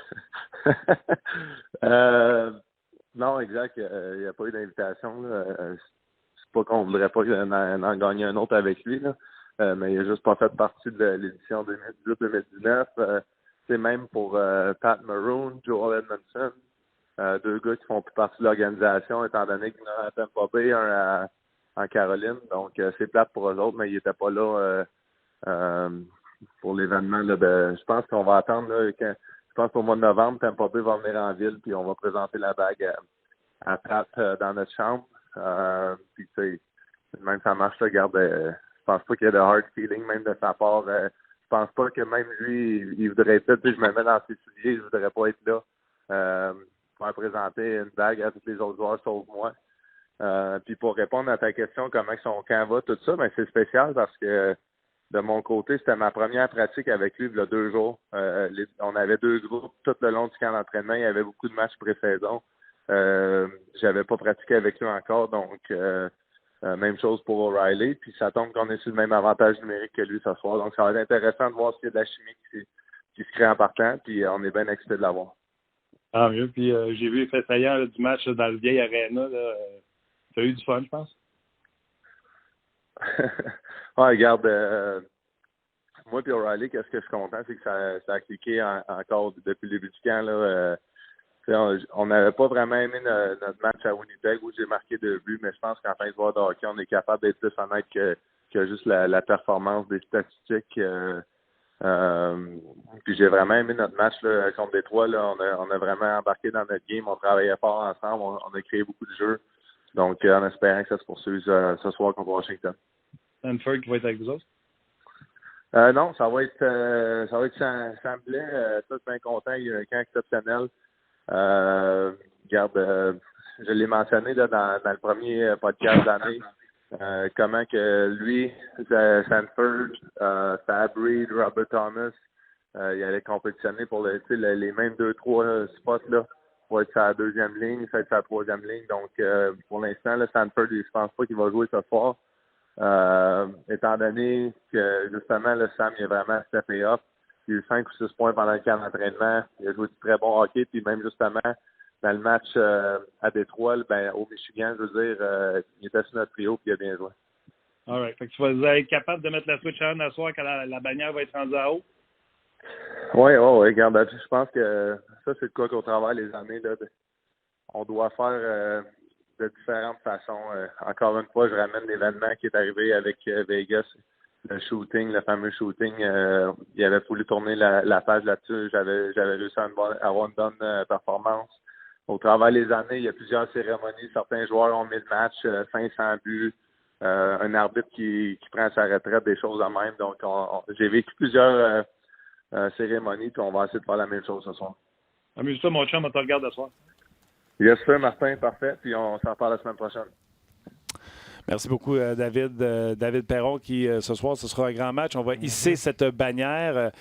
Non, exact. Il n'y a pas eu d'invitation. C'est pas qu'on voudrait pas en gagner un autre avec lui, là. Mais il n'a juste pas fait partie de l'édition 2018-2019. C'est même pour Pat Maroon, Joel Edmondson, deux gars qui font plus partie de l'organisation, étant donné qu'il y en a un à Tampa Bay, un en Caroline. Donc, c'est plate pour eux autres, mais ils n'étaient pas là pour l'événement. Je pense qu'on va attendre. Là, je pense qu'au mois de novembre, Tampa Bay va venir en ville, puis on va présenter la bague à Pat dans notre chambre. Puis, tu sais, même ça marche, là, regarde, je pense pas qu'il y ait de hard feeling, même de sa part. Je pense pas que même lui, il voudrait être là. Tu sais, je me mets dans ses souliers, je voudrais pas être là. Pour présenter une bague à tous les autres joueurs sauf moi. Puis pour répondre à ta question, comment son camp va, tout ça, ben c'est spécial parce que de mon côté, c'était ma première pratique avec lui il y a 2 jours. On avait 2 groupes tout le long du camp d'entraînement. Il y avait beaucoup de matchs pré-saison. J'avais pas pratiqué avec lui encore, donc même chose pour O'Reilly. Puis ça tombe qu'on est sur le même avantage numérique que lui ce soir. Donc ça va être intéressant de voir s'il y a de la chimie qui se crée en partant. Puis on est bien excités de l'avoir. Ah mieux. Puis j'ai vu fait saillant du match là, dans le vieil Arena. Tu as eu du fun, je pense? Ouais, regarde, moi et O'Reilly, qu'est-ce que je suis content, c'est que ça a cliqué encore depuis le début du camp. Là, on n'avait pas vraiment aimé notre match à Winnipeg où j'ai marqué 2 buts, mais je pense qu'en fin de joueur de hockey, on est capable d'être plus honnête que juste la performance des statistiques. Puis j'ai vraiment aimé notre match là, contre Détroit. Là, on a vraiment embarqué dans notre game, on travaillait fort ensemble, on a créé beaucoup de jeux. Donc, en espérant que ça se poursuive ce soir contre Washington. Stanford qui va être avec vous autres? Non, ça va être Sam Blais. Tout bien content. Il y a un camp exceptionnel. Regarde, je l'ai mentionné là, dans le premier podcast d'année. Comment que lui, Sanford, Fabry, Robert Thomas, il allait compétitionner pour les mêmes 2-3 spots là. Pour être sa 2e ligne, ça va être sa 3e ligne. Donc, pour l'instant, là, Sanford, je pense pas qu'il va jouer ce soir. Étant donné que, justement, le Sam, il a vraiment steppé up. Il a eu 5 ou 6 points pendant le camp d'entraînement. Il a joué du très bon hockey. Puis même, justement, dans Mais le match à Détroit, au Michigan, je veux dire, il était sur notre trio et il a bien joué. All right. Fait que tu vas être capable de mettre la switch on à soir quand la bannière va être rendue à haut? Oui, regarde, je pense que ça, c'est de quoi qu'au travers les années, là, on doit faire de différentes façons. Encore une fois, je ramène l'événement qui est arrivé avec Vegas, le shooting, le fameux shooting. Il avait voulu tourner la page là-dessus. J'avais réussi à avoir une bonne performance. Au travers les années, il y a plusieurs cérémonies. Certains joueurs ont mis le match, 500 buts, un arbitre qui prend sa retraite, des choses de même. Donc, j'ai vécu plusieurs cérémonies, puis on va essayer de faire la même chose ce soir. Amuse-toi, mon chum, on te regarde ce soir. Yes, sir, Martin, parfait. Puis on s'en parle la semaine prochaine. Merci beaucoup, David Perron, qui ce soir, ce sera un grand match. On va hisser cette bannière.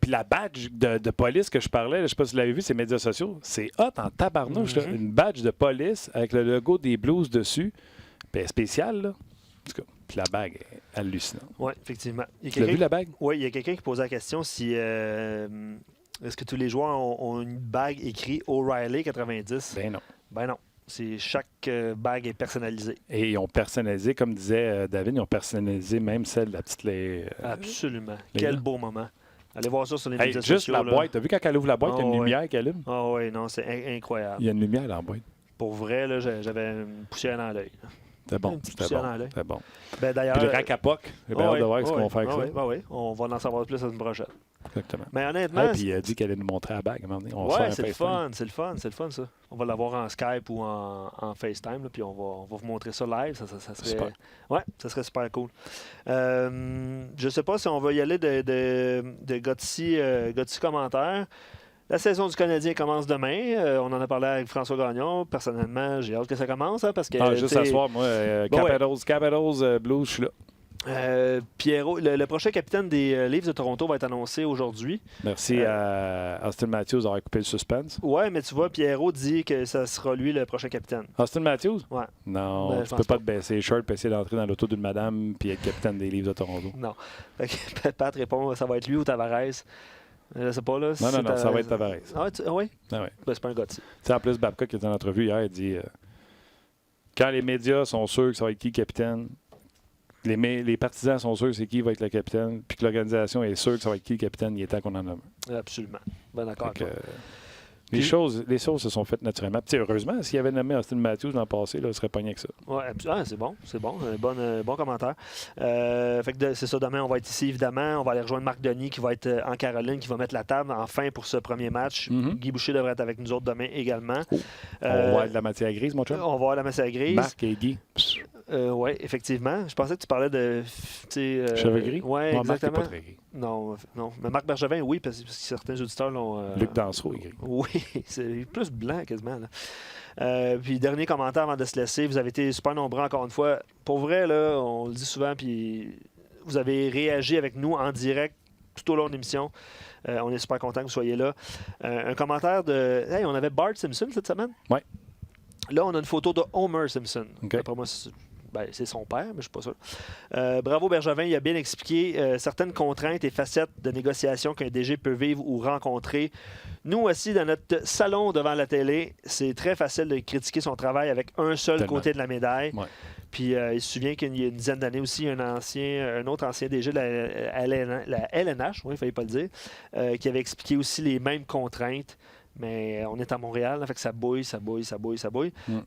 Puis la badge de police que je parlais, je ne sais pas si vous l'avez vu, ces médias sociaux, c'est hot en tabarnouche. Là. Une badge de police avec le logo des Blues dessus. Puis spécial, là. En tout cas, puis la bague est hallucinante. Oui, effectivement. Tu l'as vu, la bague? Oui, il y a quelqu'un qui posait la question si... est-ce que tous les joueurs ont une bague écrite O'Reilly 90? Ben non. Chaque bague est personnalisée. Et ils ont personnalisé, comme disait David, ils ont personnalisé même celle de la petite... Absolument. Quel beau moment. Allez voir ça sur les médias sociaux. Juste la boîte. T'as vu quand elle ouvre la boîte, il y a une lumière qui allume? Ah oui, non, c'est incroyable. Il y a une lumière dans la boîte. Pour vrai, là, j'avais une poussière dans l'œil. C'était bon. C'était bon. Ben, d'ailleurs, puis le rack à POC, j'ai hâte de voir ce qu'on va faire avec ça. Oui, on va en savoir plus la semaine prochaine. Exactement. Mais honnêtement... puis il a dit qu'elle allait nous montrer la bague. Oui, c'est le fun, ça. On va l'avoir en Skype ou en FaceTime, là, puis on va vous montrer ça live. Ça serait... Super. Ouais, ça serait super cool. Je ne sais pas si on va y aller de Gotti commentaires. La saison du Canadien commence demain. On en a parlé avec François Gagnon. Personnellement, j'ai hâte que ça commence. Parce que, juste à soir, moi, Capitals, Blues, je suis là. Pierrot, le prochain capitaine des Leafs de Toronto va être annoncé aujourd'hui. Merci à Austin Matthews d'avoir coupé le suspense. Oui, mais tu vois, Pierrot dit que ça sera lui le prochain capitaine. Austin Matthews? Oui. Non, tu peux pas te baisser les shirts et essayer d'entrer dans l'auto d'une madame puis être capitaine des Leafs de Toronto. Non. Pat répond, ça va être lui ou Tavares. Je sais pas, là. Non, ça va être Tavares. Oui? Ah, ouais. Ben, c'est pas un Gotti. En plus, Babcock qui était en entrevue hier, il dit quand les médias sont sûrs que ça va être qui le capitaine, les partisans sont sûrs que c'est qui va être le capitaine, puis que l'organisation est sûre que ça va être qui le capitaine, il est temps qu'on en nomme. Absolument. Ben d'accord. Les choses se sont faites naturellement. Puis, heureusement, s'il avait nommé Austin Matthews l'an passé, là, il serait pogné que ça. Oui, c'est bon. Bon commentaire. Fait que c'est ça, demain, on va être ici, évidemment. On va aller rejoindre Marc Denis, qui va être en Caroline, qui va mettre la table enfin pour ce premier match. Guy Boucher devrait être avec nous autres demain également. On va avoir de la matière grise, mon chum? On va avoir de la matière grise. Marc et Guy. Oui, effectivement. Je pensais que tu parlais de... cheveux gris? Oui, exactement. Marc n'est pas très gris. Non. Mais Marc Bergevin, oui, parce que certains auditeurs l'ont... Luc Dansereau est gris. Oui, c'est plus blanc quasiment. Là. Puis dernier commentaire avant de se laisser. Vous avez été super nombreux encore une fois. Pour vrai, là, on le dit souvent, puis vous avez réagi avec nous en direct tout au long de l'émission. On est super content que vous soyez là. Un commentaire de... Hey, on avait Bart Simpson cette semaine? Oui. Là, on a une photo de Homer Simpson. Okay. D'après moi, c'est son père, mais je ne suis pas sûr. Bravo Bergevin, il a bien expliqué certaines contraintes et facettes de négociation qu'un DG peut vivre ou rencontrer. Nous aussi, dans notre salon devant la télé, c'est très facile de critiquer son travail avec un seul côté de la médaille. Ouais. Puis il se souvient qu'il y a une dizaine d'années aussi, un autre ancien DG de la LNH, il ne fallait pas le dire, qui avait expliqué aussi les mêmes contraintes. Mais on est à Montréal, là, fait que ça bouille.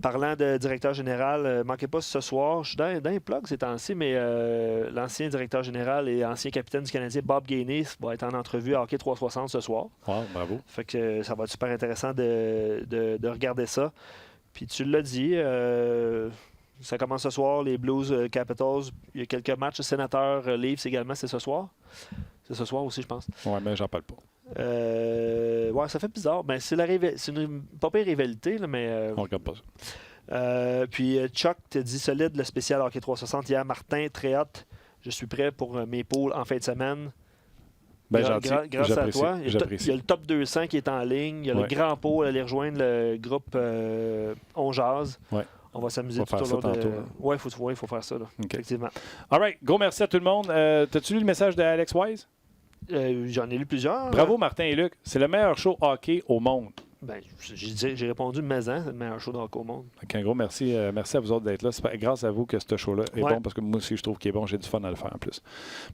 Parlant de directeur général, manquez pas ce soir. Je suis dans les plugs ces temps-ci, mais l'ancien directeur général et ancien capitaine du Canadien, Bob Gainey, va être en entrevue à Hockey 360 ce soir. Wow, bravo. Fait que ça va être super intéressant de regarder ça. Puis tu l'as dit, ça commence ce soir, les Blues Capitals. Il y a quelques matchs sénateurs Leafs également, c'est ce soir. C'est ce soir aussi, je pense. Oui, mais j'en parle pas. Ouais, ça fait bizarre. Ben, c'est une pas pire rivalité, là, mais... On regarde pas ça. Puis Chuck te dit solide le spécial Hockey 360 hier. Martin, très hâte. Je suis prêt pour mes poules en fin de semaine. Ben, gentil. Grâce à toi. Il y a le top 200 qui est en ligne. Il y a le grand pot. Aller rejoindre le groupe On Jase. Ouais. On va s'amuser tout au long de... Oui, il faut faire ça, là. Okay. Effectivement. All right. Gros merci à tout le monde. T'as-tu lu le message de Alex Wise? J'en ai lu plusieurs. Bravo, Martin et Luc. C'est le meilleur show hockey au monde. Ben, j'ai répondu maison, c'est le meilleur show d'hockey au monde. Donc, un gros merci. Merci à vous autres d'être là. C'est grâce à vous que ce show-là est Ouais. bon parce que moi aussi, je trouve qu'il est bon. J'ai du fun à le faire en plus.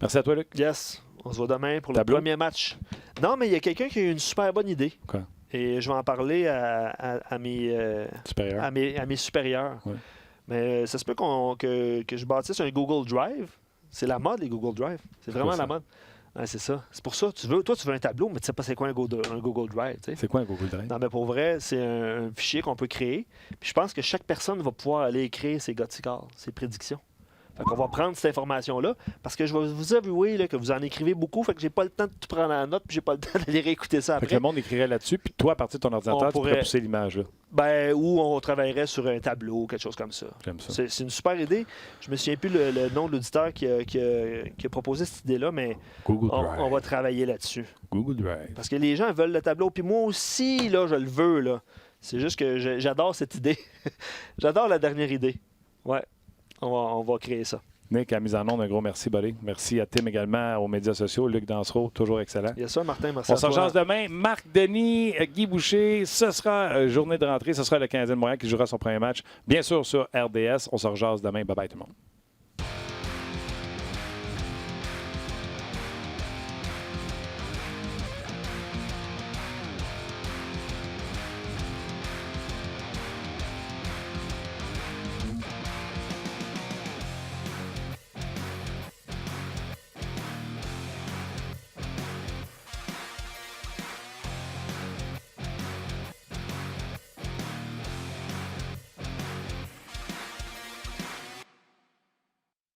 Merci à toi, Luc. Yes, on se voit demain pour Tableau? le premier match. Non, mais il y a quelqu'un qui a eu une super bonne idée. Quoi? Et je vais en parler à mes Supérieur. à mes supérieurs. Ouais. Mais ça se peut que je bâtisse un Google Drive. C'est la mode, les Google Drive. C'est vraiment quoi, ça? la mode. Ouais, c'est ça. C'est pour ça. Toi, tu veux un tableau, mais tu sais pas c'est quoi un Google Drive. Tu sais. C'est quoi un Google Drive? Non, mais pour vrai, c'est un fichier qu'on peut créer. Puis je pense que chaque personne va pouvoir aller écrire ses Goticars, ses prédictions. Fait qu'on va prendre cette information-là, parce que je vais vous avouer là, que vous en écrivez beaucoup, fait que j'ai pas le temps de tout prendre en note, puis j'ai pas le temps d'aller réécouter ça Fait que après. le monde écrirait là-dessus, puis toi, à partir de ton ordinateur, On tu pourrais pourrait- pousser l'image. Là. Ben, ou on travaillerait sur un tableau, quelque chose comme ça. J'aime ça. C'est une super idée. Je me souviens plus le nom de l'auditeur qui a proposé cette idée-là, mais Google Drive. on va travailler là-dessus. Google Drive. Parce que les gens veulent le tableau, puis moi aussi, là, je le veux. Là. C'est juste que j'adore cette idée. J'adore la dernière idée. Ouais, on va créer ça. Nick, à la mise en onde, un gros merci, buddy. Merci à Tim également, aux médias sociaux. Luc Dansereau, toujours excellent. Il y a ça, Martin, merci On à s'en toi. jase demain. Marc Denis, Guy Boucher, ce sera journée de rentrée. Ce sera le Canadien de Montréal qui jouera son premier match, bien sûr, sur RDS. On se rejase demain. Bye-bye tout le monde.